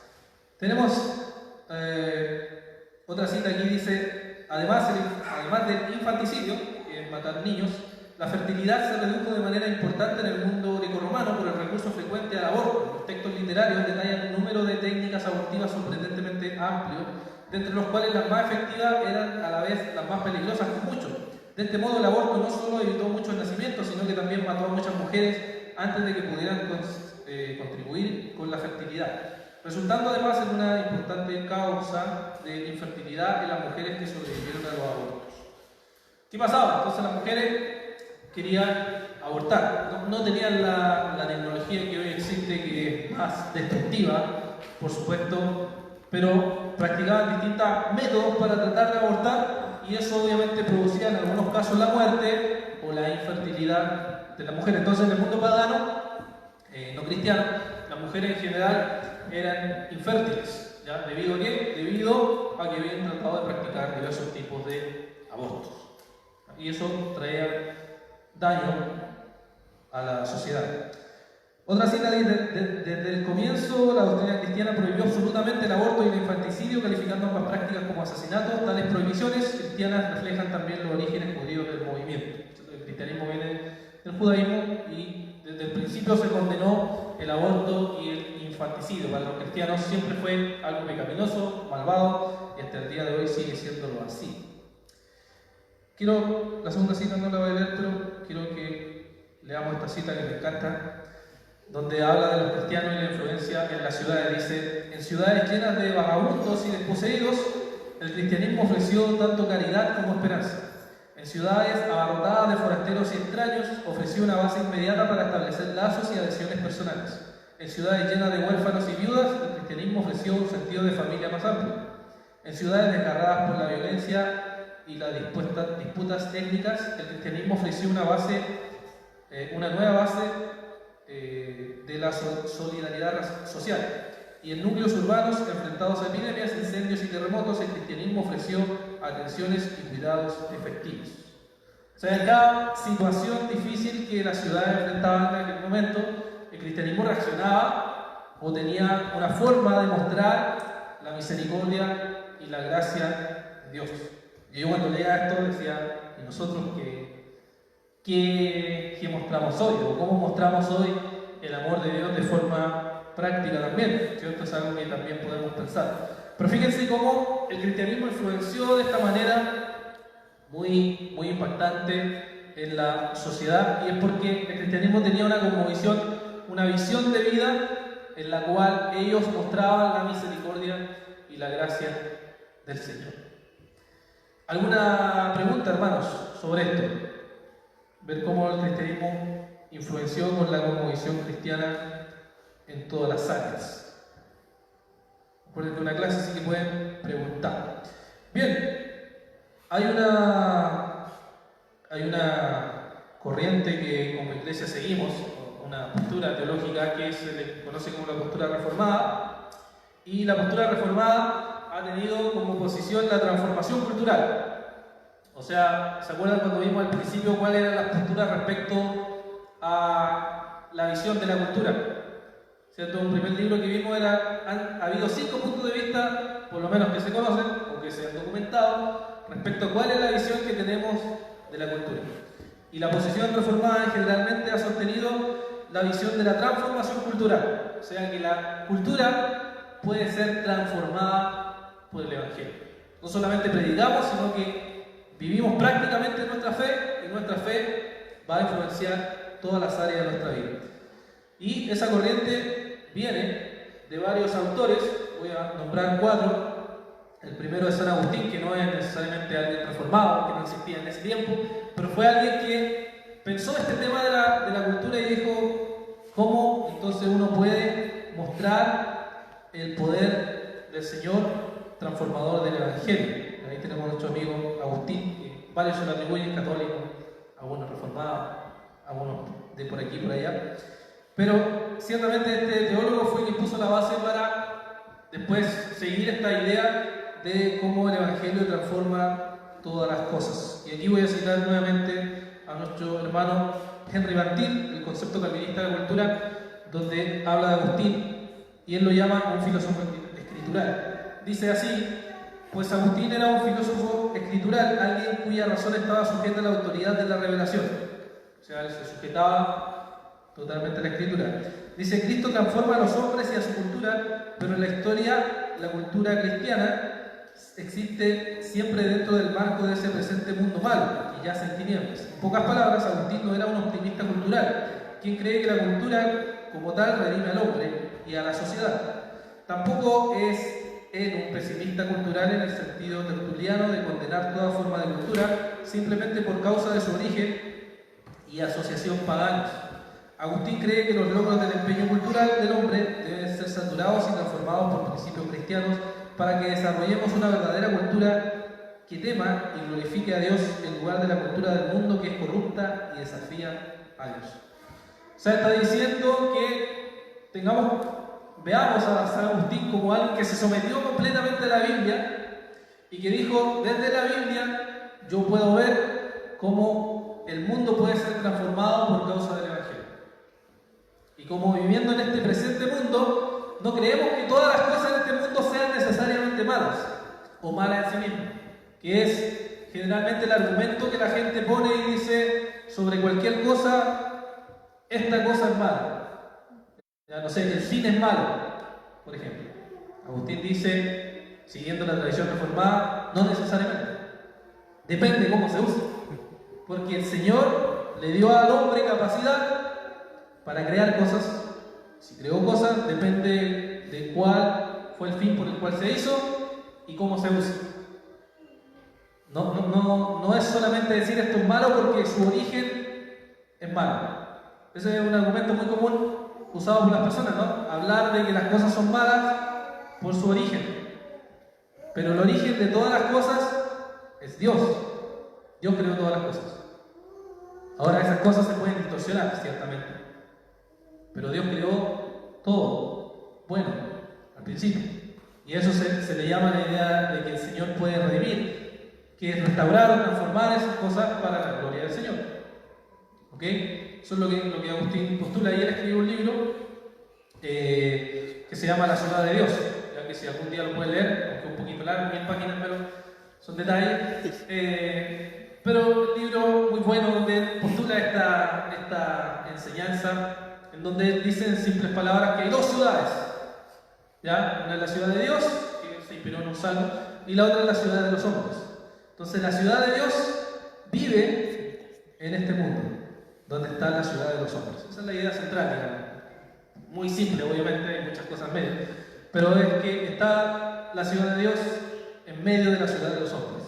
Tenemos otra cita aquí, dice: además del infanticidio, que es matar niños, la fertilidad se redujo de manera importante en el mundo grecorromano por el recurso frecuente al aborto. Los textos literarios detallan un número de técnicas abortivas sorprendentemente amplio, de entre los cuales las más efectivas eran a la vez las más peligrosas con muchos. De este modo, el aborto no solo evitó muchos nacimientos, sino que también mató a muchas mujeres antes de que pudieran contribuir con la fertilidad, resultando además en una importante causa de infertilidad en las mujeres que sobrevivieron a los abortos. ¿Qué pasaba? Entonces las mujeres querían abortar, no tenían la tecnología que hoy existe, que es más destructiva, por supuesto, pero practicaban distintos métodos para tratar de abortar, y eso obviamente producía en algunos casos la muerte o la infertilidad de la mujer. Entonces en el mundo pagano, no cristiano, las mujeres en general eran infértiles. ¿Ya? ¿Debido a qué? Debido a que habían tratado de practicar diversos tipos de abortos. Y eso traía daño a la sociedad. Otra cita dice: desde el comienzo la doctrina cristiana prohibió absolutamente el aborto y el infanticidio, calificando ambas prácticas como asesinatos. Tales prohibiciones cristianas reflejan también los orígenes judíos del movimiento. El cristianismo viene del judaísmo y desde el principio se condenó el aborto y el infanticidio. Para los cristianos siempre fue algo pecaminoso, malvado, y hasta el día de hoy sigue siéndolo así. La segunda cita no la voy a leer, pero quiero que leamos esta cita que me encanta, donde habla de los cristianos y la influencia en las ciudades. Dice: en ciudades llenas de vagabundos y desposeídos, el cristianismo ofreció tanto caridad como esperanza. En ciudades abarrotadas de forasteros y extraños, ofreció una base inmediata para establecer lazos y adhesiones personales. En ciudades llenas de huérfanos y viudas, el cristianismo ofreció un sentido de familia más amplio. En ciudades desgarradas por la violencia y las disputas étnicas, el cristianismo ofreció una nueva base de la solidaridad social. Y en núcleos urbanos enfrentados a epidemias, incendios y terremotos, el cristianismo ofreció atenciones y cuidados efectivos. O sea, en cada situación difícil que las ciudades enfrentaban en aquel momento, el cristianismo reaccionaba o tenía una forma de mostrar la misericordia y la gracia de Dios. Y yo cuando leía esto decía: ¿y nosotros qué mostramos hoy? ¿O cómo mostramos hoy el amor de Dios de forma práctica también? ¿Cierto? Es algo que también podemos pensar. Pero fíjense cómo el cristianismo influenció de esta manera muy, muy impactante en la sociedad, y es porque el cristianismo tenía una visión de vida en la cual ellos mostraban la misericordia y la gracia del Señor. ¿Alguna pregunta, hermanos, sobre esto? Ver cómo el cristianismo influenció con la cosmovisión cristiana en todas las áreas. Recuerden que una clase sí que pueden preguntar. Bien, hay una corriente que como iglesia seguimos, una postura teológica que se le conoce como la postura reformada, y la postura reformada ha tenido como posición la transformación cultural. O sea, ¿se acuerdan cuando vimos al principio cuáles eran las posturas respecto a la visión de la cultura? ¿Cierto? Un primer libro que vimos ha habido 5 puntos de vista, por lo menos que se conocen o que se han documentado, respecto a cuál es la visión que tenemos de la cultura. Y la posición reformada generalmente ha sostenido la visión de la transformación cultural. O sea, que la cultura puede ser transformada por el Evangelio. No solamente predicamos, sino que vivimos prácticamente nuestra fe, y nuestra fe va a influenciar todas las áreas de nuestra vida. Y esa corriente viene de varios autores, voy a nombrar 4. El primero es San Agustín, que no es necesariamente alguien reformado, que no existía en ese tiempo, pero fue alguien que pensó este tema de la cultura y dijo: ¿cómo entonces uno puede mostrar el poder del Señor transformador del Evangelio? Ahí tenemos a nuestro amigo Agustín, que varios se lo atribuyen, católicos, algunos reformados, algunos de por aquí y por allá. Pero ciertamente este teólogo fue quien puso la base para después seguir esta idea de cómo el Evangelio transforma todas las cosas. Y aquí voy a citar nuevamente a nuestro hermano Henry Van Til, el concepto calvinista de la cultura, donde habla de Agustín, y él lo llama un filósofo escritural. Dice así: pues Agustín era un filósofo escritural, alguien cuya razón estaba sujeta a la autoridad de la revelación. O sea, él se sujetaba totalmente a la escritura. Dice: Cristo transforma a los hombres y a su cultura, pero en la historia, la cultura cristiana existe siempre dentro del marco de ese presente mundo malo, que yace en tinieblas. En pocas palabras, Agustín no era un optimista cultural, quien cree que la cultura como tal redime al hombre y a la sociedad. Tampoco es él un pesimista cultural en el sentido tertuliano de condenar toda forma de cultura simplemente por causa de su origen y asociación paganos. Agustín cree que los logros del empeño cultural del hombre deben ser saturados y transformados por principios cristianos para que desarrollemos una verdadera cultura que tema y glorifique a Dios en lugar de la cultura del mundo que es corrupta y desafía a Dios. O sea, está diciendo que veamos a San Agustín como alguien que se sometió completamente a la Biblia y que dijo: desde la Biblia yo puedo ver cómo el mundo puede ser transformado por causa del Evangelio. Y como viviendo en este presente mundo, no creemos que todas las cosas en este mundo sean necesariamente malas o malas en sí mismas, que es generalmente el argumento que la gente pone y dice sobre cualquier cosa: esta cosa es mala. Ya no sé, el cine es malo, por ejemplo. Agustín dice, siguiendo la tradición reformada, no necesariamente. Depende cómo se use. Porque el Señor le dio al hombre capacidad para crear cosas. Si creó cosas, depende de cuál fue el fin por el cual se hizo y cómo se usa. No es solamente decir esto es malo porque su origen es malo. Ese es un argumento muy común usado por las personas, ¿no? Hablar de que las cosas son malas por su origen. Pero el origen de todas las cosas es Dios. Dios creó todas las cosas. Ahora esas cosas se pueden distorsionar, ciertamente. Pero Dios creó todo bueno al principio. Y eso se le llama la idea de que el Señor puede redimir, que es restaurar o transformar esas cosas para la gloria del Señor. ¿Ok? Eso es lo que Agustín postula, y él escribió un libro que se llama La ciudad de Dios, ya que si algún día lo pueden leer, aunque un poquito largo, 1000 páginas, pero son detalles. Pero un libro muy bueno donde él postula esta enseñanza, en donde él dice en simples palabras que hay dos ciudades, ¿ya? Una es la ciudad de Dios, que se inspiró en un salmo, y la otra es la ciudad de los hombres. Entonces la ciudad de Dios vive en este mundo, donde está la ciudad de los hombres. Esa es la idea central, digamos. Muy simple, obviamente, hay muchas cosas medias, pero es que está la ciudad de Dios en medio de la ciudad de los hombres.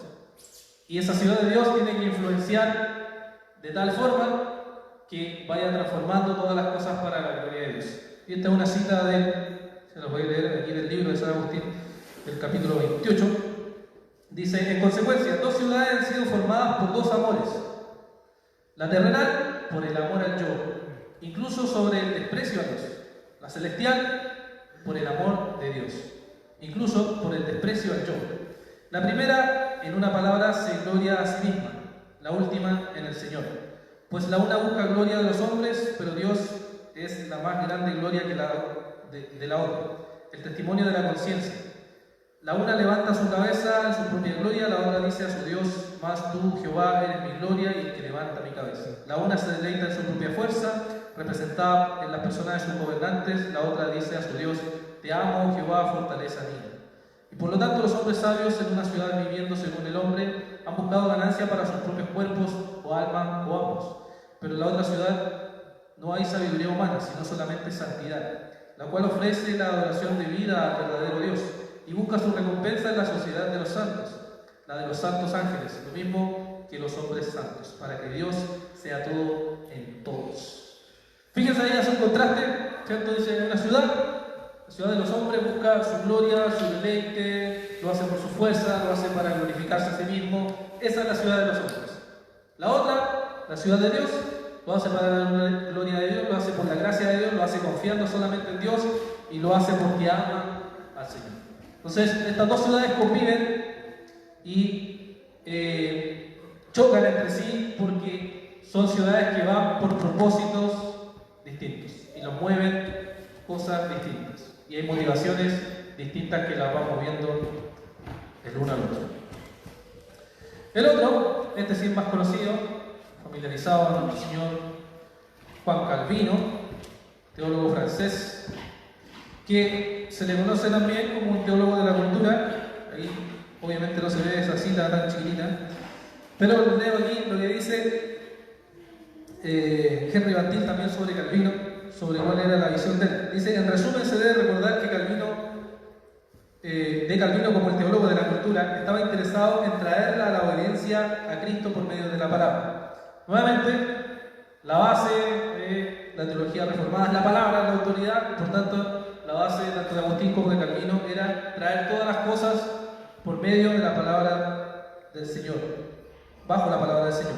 Y esa ciudad de Dios tiene que influenciar de tal forma que vaya transformando todas las cosas para la gloria de Dios. Y esta es una cita se los voy a leer aquí del libro de San Agustín, del capítulo 28. Dice: en consecuencia, dos ciudades han sido formadas por dos amores. La terrenal, por el amor al yo, incluso sobre el desprecio a Dios. La celestial, por el amor de Dios, incluso por el desprecio al yo. La primera, en una palabra, se gloria a sí misma, la última en el Señor. Pues la una busca gloria de los hombres, pero Dios es la más grande gloria que de la otra, el testimonio de la conciencia. La una levanta su cabeza en su propia gloria, la otra dice a su Dios: mas tú, Jehová, eres mi gloria y el que levanta mi cabeza. La una se deleita en su propia fuerza, representada en las personas de sus gobernantes, la otra dice a su Dios: te amo, Jehová, fortaleza mía. Y por lo tanto los hombres sabios en una ciudad viviendo según el hombre han buscado ganancia para sus propios cuerpos o alma o ambos. Pero en la otra ciudad no hay sabiduría humana, sino solamente santidad, la cual ofrece la adoración debida al verdadero Dios y busca su recompensa en la sociedad de los santos, la de los santos ángeles, lo mismo que los hombres santos, para que Dios sea todo en todos. Fíjense ahí, hace un contraste, ¿cierto? Dice, en una ciudad, la ciudad de los hombres busca su gloria, su deleite, lo hace por su fuerza, lo hace para glorificarse a sí mismo. Esa es la ciudad de los hombres. La otra, la ciudad de Dios, lo hace para la gloria de Dios, lo hace por la gracia de Dios, lo hace confiando solamente en Dios y lo hace porque ama a al Señor. Entonces, estas dos ciudades conviven y chocan entre sí porque son ciudades que van por propósitos distintos y los mueven cosas distintas. Y hay motivaciones distintas que las van moviendo el uno al otro. El otro, este sí es más conocido, familiarizado con el señor Juan Calvino, teólogo francés, que se le conoce también como un teólogo de la cultura. Ahí obviamente no se ve esa cita tan chiquitita, pero les leo aquí lo que dice Henry Bantil también sobre Calvino, sobre cuál era la visión de él. Dice: en resumen, se debe recordar que Calvino como el teólogo de la cultura, estaba interesado en traerla a la obediencia a Cristo por medio de la palabra. Nuevamente, la base de la teología reformada es la palabra, la autoridad. Por tanto, la base tanto de Agustín como de Calvino era traer todas las cosas por medio de la palabra del Señor, bajo la palabra del Señor.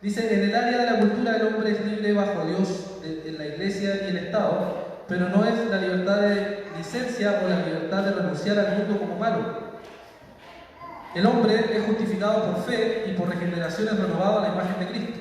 Dice: en el área de la cultura el hombre es libre bajo Dios en la iglesia y el Estado, pero no es la libertad de licencia o la libertad de renunciar al mundo como malo. El hombre es justificado por fe y por regeneración es renovado a la imagen de Cristo.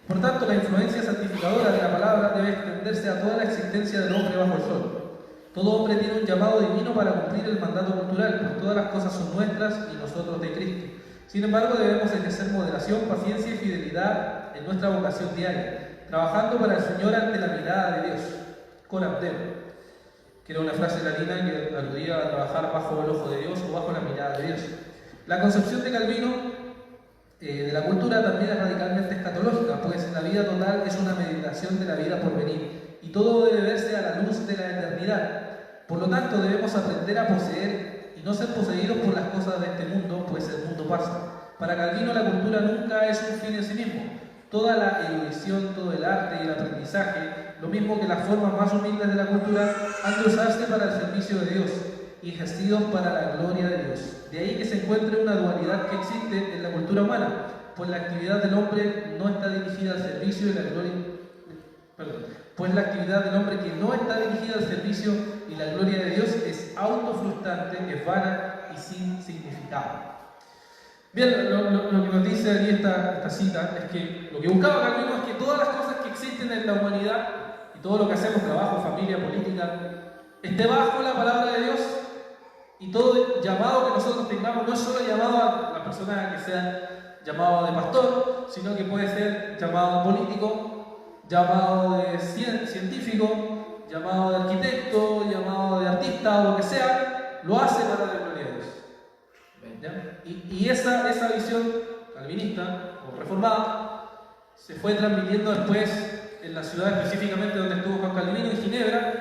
Por tanto, la influencia santificadora de la palabra debe extenderse a toda la existencia del hombre bajo el sol. Todo hombre tiene un llamado divino para cumplir el mandato cultural, pues todas las cosas son nuestras y nosotros de Cristo. Sin embargo, debemos ejercer moderación, paciencia y fidelidad en nuestra vocación diaria, trabajando para el Señor ante la mirada de Dios. Corabdeo, que era una frase latina que aludía a trabajar bajo el ojo de Dios o bajo la mirada de Dios. La concepción de Calvino de la cultura también es radicalmente escatológica, pues la vida total es una meditación de la vida por venir y todo debe verse a la luz de la eternidad. Por lo tanto, debemos aprender a poseer y no ser poseídos por las cosas de este mundo, pues el mundo pasa. Para Calvino, la cultura nunca es un fin en sí mismo. Toda la erudición, todo el arte y el aprendizaje, lo mismo que las formas más humildes de la cultura, han de usarse para el servicio de Dios y ejercidos para la gloria de Dios. De ahí que se encuentre una dualidad que existe en la cultura humana, pues la actividad del hombre no está dirigida al servicio y la gloria. Pues la actividad del hombre que no está dirigida al servicio y la gloria de Dios es autofrustrante, es vana y sin significado. Bien, lo que nos dice aquí esta cita es que lo que buscaba Calvino es que todas las cosas que existen en la humanidad y todo lo que hacemos, trabajo, familia, política, esté bajo la palabra de Dios, y todo llamado que nosotros tengamos no es solo llamado a la persona que sea llamado de pastor, sino que puede ser llamado político, llamado de científico, llamado de arquitecto, llamado de artista o lo que sea, lo hace para la gloria de Dios. ¿Ya? Y esa visión calvinista o reformada se fue transmitiendo después en la ciudad específicamente donde estuvo Juan Calvino, en Ginebra,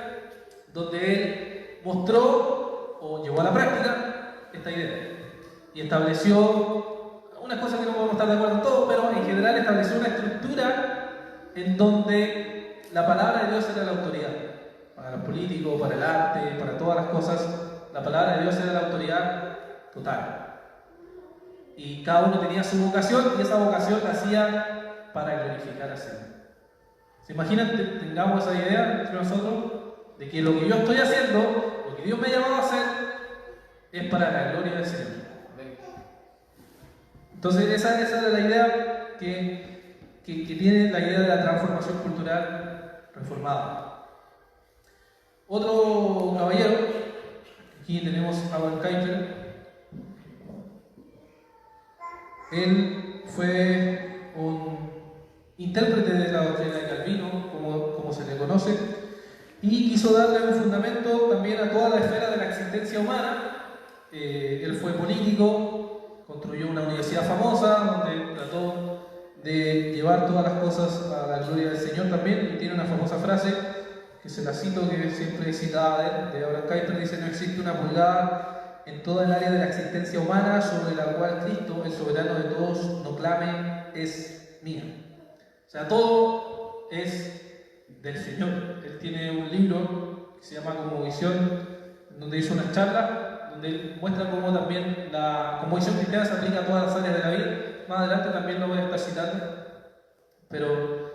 donde él mostró o llevó a la práctica esta idea y estableció unas cosas que no podemos estar de acuerdo en todo, pero en general estableció una estructura en donde la palabra de Dios era la autoridad. Para los políticos, para el arte, para todas las cosas, la palabra de Dios era la autoridad total. Y cada uno tenía su vocación y esa vocación la hacía para glorificar al Señor. ¿Se imaginan que tengamos esa idea entre nosotros de que lo que yo estoy haciendo, lo que Dios me ha llamado a hacer, es para la gloria del Señor? Entonces esa es la idea que tiene la idea de la transformación cultural reformada. Otro caballero, aquí tenemos a Van Kuyper. Él fue un intérprete de la doctrina de Calvino, como se le conoce, y quiso darle un fundamento también a toda la esfera de la existencia humana. Él fue político, construyó una universidad famosa donde trató de llevar todas las cosas a la gloria del Señor también, y tiene una famosa frase que se la cito, que siempre citaba de Abraham Kuyper, dice: no existe una pulgada en toda el área de la existencia humana sobre la cual Cristo, el soberano de todos, no clame, es mía. O sea, todo es del Señor. Él tiene un libro que se llama Cosmovisión, donde hizo unas charlas, donde él muestra cómo también la cosmovisión cristiana se aplica a todas las áreas de la vida. Más adelante también lo voy a estar citando, pero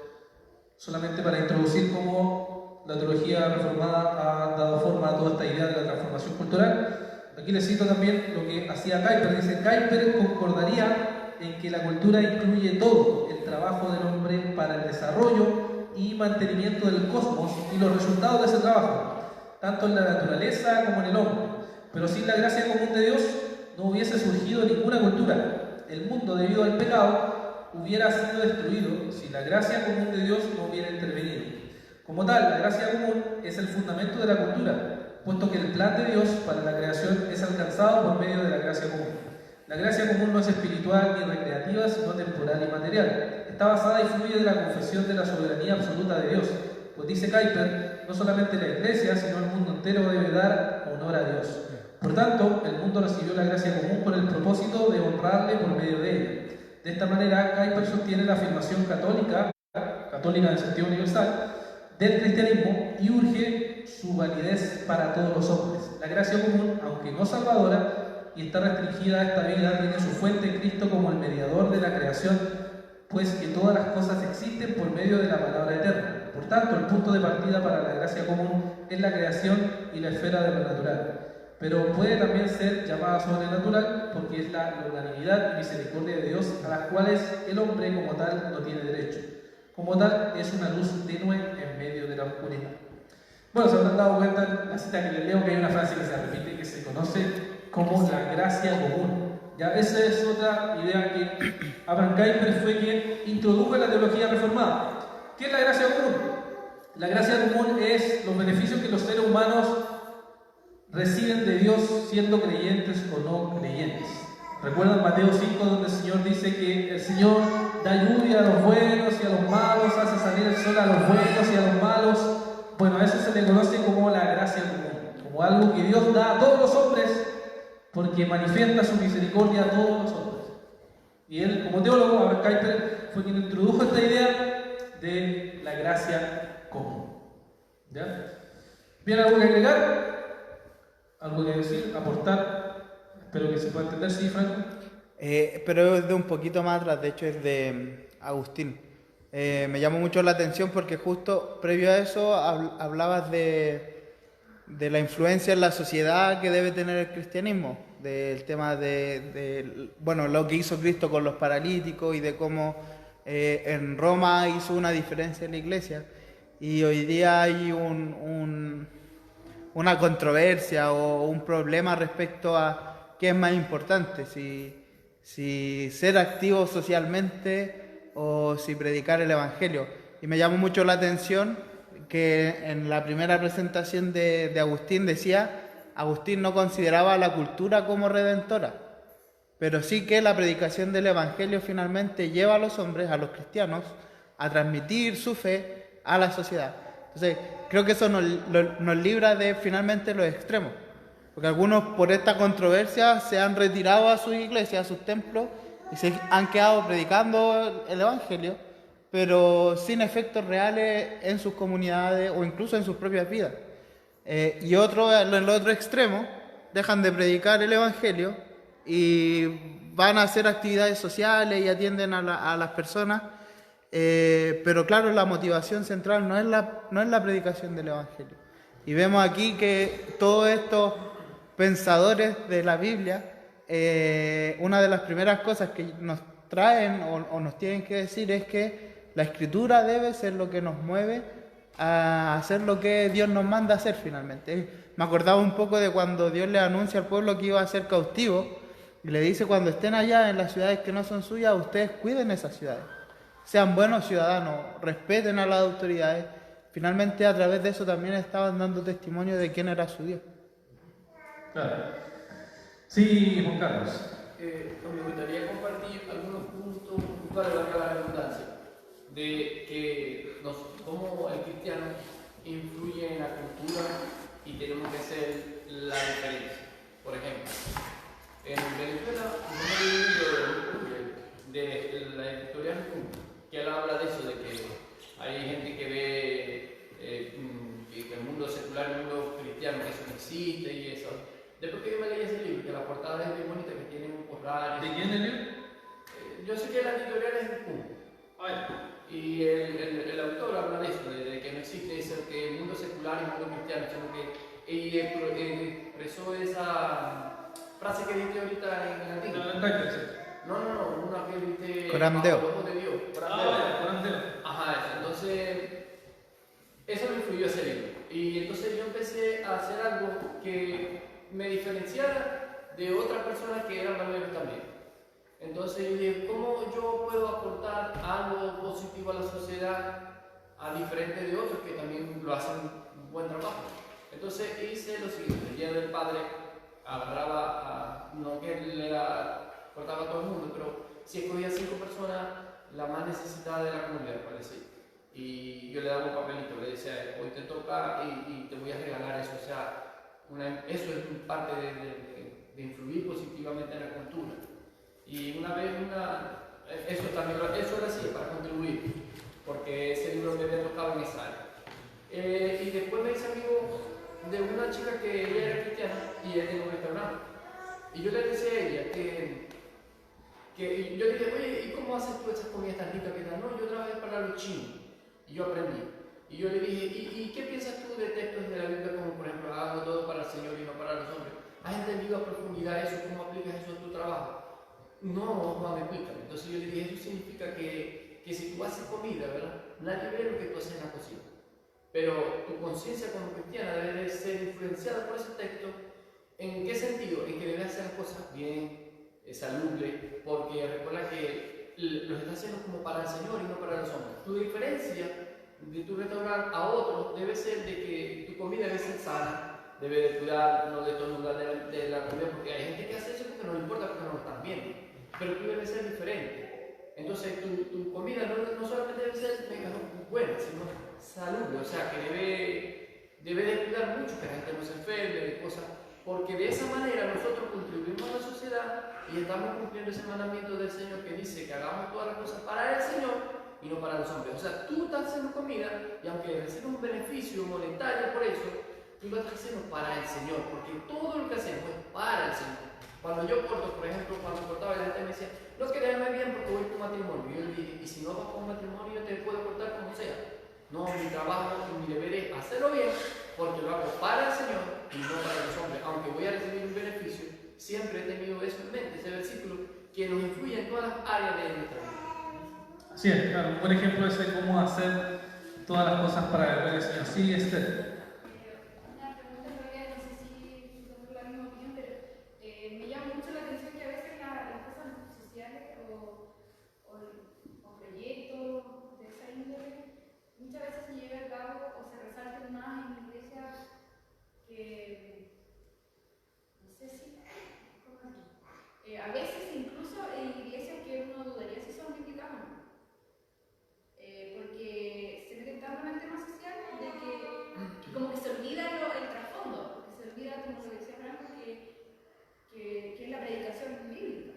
solamente para introducir cómo la teología reformada ha dado forma a toda esta idea de la transformación cultural. Aquí les cito también lo que hacía Kuyper. Dice: Kuyper concordaría en que la cultura incluye todo el trabajo del hombre para el desarrollo y mantenimiento del cosmos y los resultados de ese trabajo, tanto en la naturaleza como en el hombre. Pero sin la gracia común de Dios no hubiese surgido ninguna cultura. El mundo, debido al pecado, hubiera sido destruido si la gracia común de Dios no hubiera intervenido. Como tal, la gracia común es el fundamento de la cultura, puesto que el plan de Dios para la creación es alcanzado por medio de la gracia común. La gracia común no es espiritual ni recreativa, sino temporal y material. Está basada y fluye de la confesión de la soberanía absoluta de Dios. Pues dice Kuyper, no solamente la Iglesia, sino el mundo entero debe dar honor a Dios. Por tanto, el mundo recibió la gracia común con el propósito de honrarle por medio de ella. De esta manera, Kuyper sostiene la afirmación católica en el sentido universal, del cristianismo y urge su validez para todos los hombres. La gracia común, aunque no salvadora y está restringida a esta vida, tiene su fuente en Cristo como el mediador de la creación, pues que todas las cosas existen por medio de la palabra eterna. Por tanto, el punto de partida para la gracia común es la creación y la esfera de lo natural. Pero puede también ser llamada sobrenatural porque es la longanimidad y misericordia de Dios a las cuales el hombre como tal no tiene derecho. Como tal, es una luz tenue en medio de la oscuridad. Bueno, se habrán dado cuenta en la cita que les leo que hay una frase que se repite que se conoce como la gracia común. Ya, esa es otra idea que Abraham Kuyper fue quien introdujo en la teología reformada. ¿Qué es la gracia común? La gracia común es los beneficios que los seres humanos reciben de Dios siendo creyentes o no creyentes. ¿Recuerdan Mateo 5 donde el Señor dice que el Señor da lluvia a los buenos y a los malos, hace salir el sol a los buenos y a los malos? Bueno, a eso se le conoce como la gracia común, como algo que Dios da a todos los hombres porque manifiesta su misericordia a todos los hombres. Y él, como teólogo, Abraham Kuyper, fue quien introdujo esta idea de la gracia común. ¿Ya? ¿Bien algo que agregar? ¿Algo que decir? ¿Aportar? Espero que se pueda entender, ¿sí, Franco? Pero es de un poquito más atrás, de hecho es de Agustín. Me llamó mucho la atención porque justo previo a eso hablabas de la influencia en la sociedad que debe tener el cristianismo, del tema bueno, lo que hizo Cristo con los paralíticos y de cómo en Roma hizo una diferencia en la iglesia. Y hoy día hay una controversia o un problema respecto a qué es más importante, si ser activo socialmente o si predicar el Evangelio. Y me llamó mucho la atención que en la primera presentación de Agustín decía, Agustín no consideraba la cultura como redentora, pero sí que la predicación del Evangelio finalmente lleva a los hombres, a los cristianos, a transmitir su fe a la sociedad. Entonces, creo que eso nos libra de finalmente los extremos, porque algunos por esta controversia se han retirado a sus iglesias, a sus templos, y se han quedado predicando el Evangelio, pero sin efectos reales en sus comunidades o incluso en sus propias vidas. Y otros, en el otro extremo, dejan de predicar el Evangelio y van a hacer actividades sociales y atienden a las personas, pero claro, la motivación central no es la predicación del Evangelio. Y vemos aquí que todos estos pensadores de la Biblia, una de las primeras cosas que nos traen o nos tienen que decir es que la Escritura debe ser lo que nos mueve a hacer lo que Dios nos manda a hacer finalmente. Me acordaba un poco de cuando Dios le anuncia al pueblo que iba a ser cautivo y le dice: cuando estén allá en las ciudades que no son suyas, ustedes cuiden esas ciudades, sean buenos ciudadanos, respeten a las autoridades. Finalmente, a través de eso también estaban dando testimonio de quién era su Dios. Claro. Sí, Juan Carlos. Me gustaría compartir algunos puntos, para la redundancia, de que cómo el cristiano influye en la cultura y tenemos que hacer la diferencia. Por ejemplo, en Venezuela, un libro de la editorial que él habla de eso, de que hay gente que ve que el mundo secular, el mundo cristiano, que eso no existe y eso. Después que yo me leí ese libro, que la portada es muy bonita, que tiene un corral. ¿De quién es el libro? Yo sé que la editorial es el y el autor habla de eso, de que no existe eso, que el mundo secular y mundo cristiano, sino que ella expresó esa frase que diste ahorita en el antiguo. No, una que diste Corán Deo. bajo el ojo de Dios. Corán Deo. Ajá, eso. Entonces, eso me influyó ese libro. Y entonces yo empecé a hacer algo que me diferenciara de otras personas que eran barbero también. Entonces yo dije, ¿cómo yo puedo aportar algo positivo a la sociedad a diferente de otros que también lo hacen un buen trabajo? Entonces hice lo siguiente: el Día del Padre agarraba no que le cortaba a todo el mundo, pero si escogía 5 personas, la más necesitada de la comunidad, por decir. Y yo le daba un papelito, le decía, hoy te toca y te voy a regalar eso. O sea, eso es parte de influir positivamente en la cultura. Y una vez, eso lo hacía para contribuir, porque ese libro me había tocado en esa área. Y después me hice amigo de una chica que ella era cristiana y ella tenía un restaurante. Y yo le decía a ella que yo le dije, oye, ¿y cómo haces tú esas comidas tan ricas que dan? No, yo trabajé para los chinos y yo aprendí. Y yo le dije, ¿y qué piensas tú de textos de la Biblia como, por ejemplo, hago todo para el Señor y no para los hombres? ¿Has entendido a profundidad eso? ¿Cómo aplicas eso a tu trabajo? No, Juan, explícame. Entonces yo le dije, eso significa que si tú haces comida, ¿verdad? Nadie ve lo que tú haces en la cocina. Pero tu conciencia como cristiana debe de ser influenciada por ese texto. ¿En qué sentido? En que debes hacer las cosas bien, salubre, porque recuerda que los estás haciendo como para el Señor y no para los hombres. Tu diferencia de tu restaurante a otros debe ser de que tu comida debe ser sana, debe de cuidar, no de estornudar de la comida, porque hay gente que hace eso porque no le importa, porque no lo están viendo, pero tú debes ser diferente. Entonces tu comida no solamente debe ser buena, sino salubre, o sea que debe de cuidar mucho que la gente no se enferme de cosas, porque de esa manera nosotros contribuimos a la sociedad y estamos cumpliendo ese mandamiento del Señor que dice que hagamos todas las cosas para el Señor y no para los hombres. O sea, tú estás haciendo comida y aunque recibes un beneficio monetario por eso, tú lo estás haciendo para el Señor, porque todo lo que hacemos es para el Señor. Cuando yo corto, por ejemplo, cuando cortaba, la gente me decía, no, que déjame bien porque voy a tu matrimonio. Y yo le dije, y si no vas con un matrimonio, yo te puedo cortar como sea. No, mi trabajo y mi deber es hacerlo bien, porque lo hago para el Señor y no para los hombres. Aunque voy a recibir un beneficio, siempre he tenido eso en mente, ese versículo que nos influye en todas las áreas de nuestra vida. Así es, claro, un buen ejemplo es de cómo hacer todas las cosas para el del Señor. Sí, Esther. Una pregunta en realidad, no sé si tengo la misma opinión, pero me llama mucho la atención que a veces las cosas sociales o proyectos de esa índole muchas veces se lleva a cabo o se resaltan más en iglesias que, no sé si, a veces incluso en iglesias que uno dudaría si son bíblicas o no. Porque se meten tanto en el tema social de que como que se olvida el trasfondo, porque se olvida, como lo decía Franco, que es la predicación bíblica.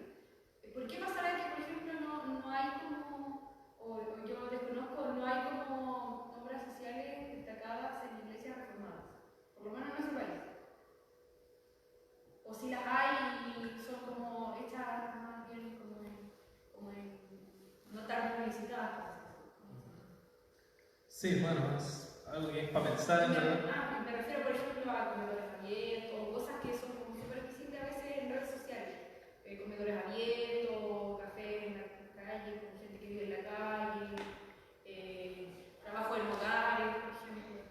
¿Por qué pasará que, por ejemplo, no hay como, o yo desconozco, no hay como obras sociales destacadas en iglesias reformadas? Por lo menos en nuestro país. O si las hay y son como hechas más bien como en no tan publicitadas. Sí, bueno, es algo que es para pensar en verdad. Me refiero, por ejemplo, a comedores abiertos, cosas que son como súper visibles a veces en redes sociales. Comedores abiertos, café en la calle, con gente que vive en la calle, trabajo en hogares, por ejemplo.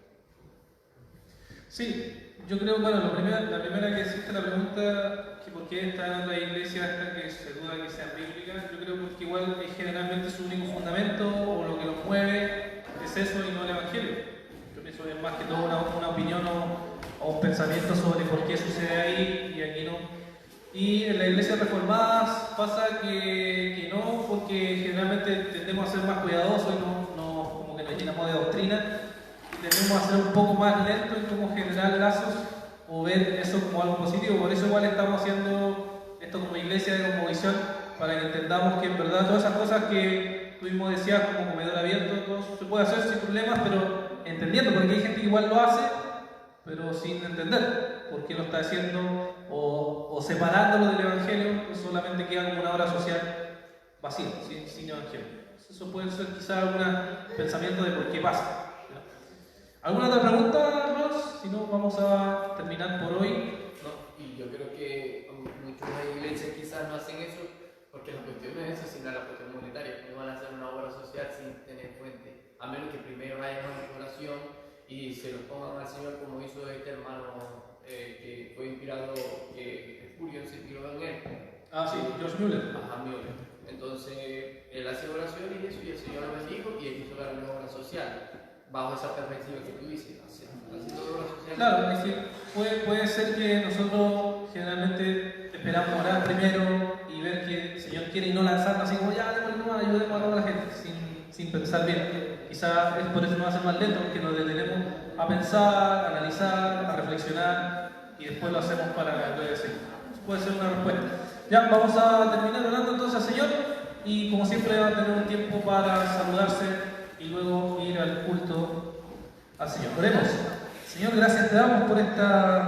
Sí, yo creo, bueno, la primera que hiciste la pregunta, que por qué está en la iglesia hasta que se duda que sea bíblica, yo creo que igual es generalmente su único fundamento o lo que los mueve es eso y no el Evangelio. Yo pienso que es más que todo una opinión o un pensamiento sobre por qué sucede ahí y aquí no. Y en las iglesias reformadas pasa que no, porque generalmente tendemos a ser más cuidadosos y no como que nos llenamos de doctrina. Tendemos a ser un poco más lentos en cómo generar lazos o ver eso como algo positivo. Por eso igual estamos haciendo esto como iglesia y como visión, para que entendamos que en verdad todas esas cosas que tú mismo decías, como comedor abierto, todo se puede hacer sin problemas, pero entendiendo, porque hay gente que igual lo hace, pero sin entender por qué lo está haciendo o separándolo del Evangelio, pues solamente queda como una obra social vacía, sin Evangelio. Eso puede ser quizás algún pensamiento de por qué pasa. ¿Alguna otra pregunta, Ross? Si no, vamos a terminar por hoy. Y yo creo que muchas iglesias quizás no hacen eso porque la cuestión no es eso, sino la cuestión monetaria. No van a hacer una obra social sin tener fuente, a menos que primero haya una oración y se lo pongan al Señor como hizo este hermano que fue inspirado, que Julio se inspiró en él. Ah, sí, George Muller. Ajá, Müller. Entonces, él hace oración y eso, y el Señor lo bendijo y él hizo la obra social, bajo esa perspectiva que tú dices, haciendo obra social. Claro, es que puede ser que nosotros generalmente esperamos orar primero y ver que el Señor quiere y no lanzarnos así como ya, ayudemos a toda la gente sin pensar bien. Quizás es por eso nos hace más lento, porque nos detenemos a pensar, a analizar, a reflexionar y después lo hacemos para la gloria del Señor. Puede ser una respuesta. Ya, vamos a terminar orando entonces al Señor y como siempre va a tener un tiempo para saludarse y luego ir al culto al Señor. Oremos. Señor, gracias te damos por esta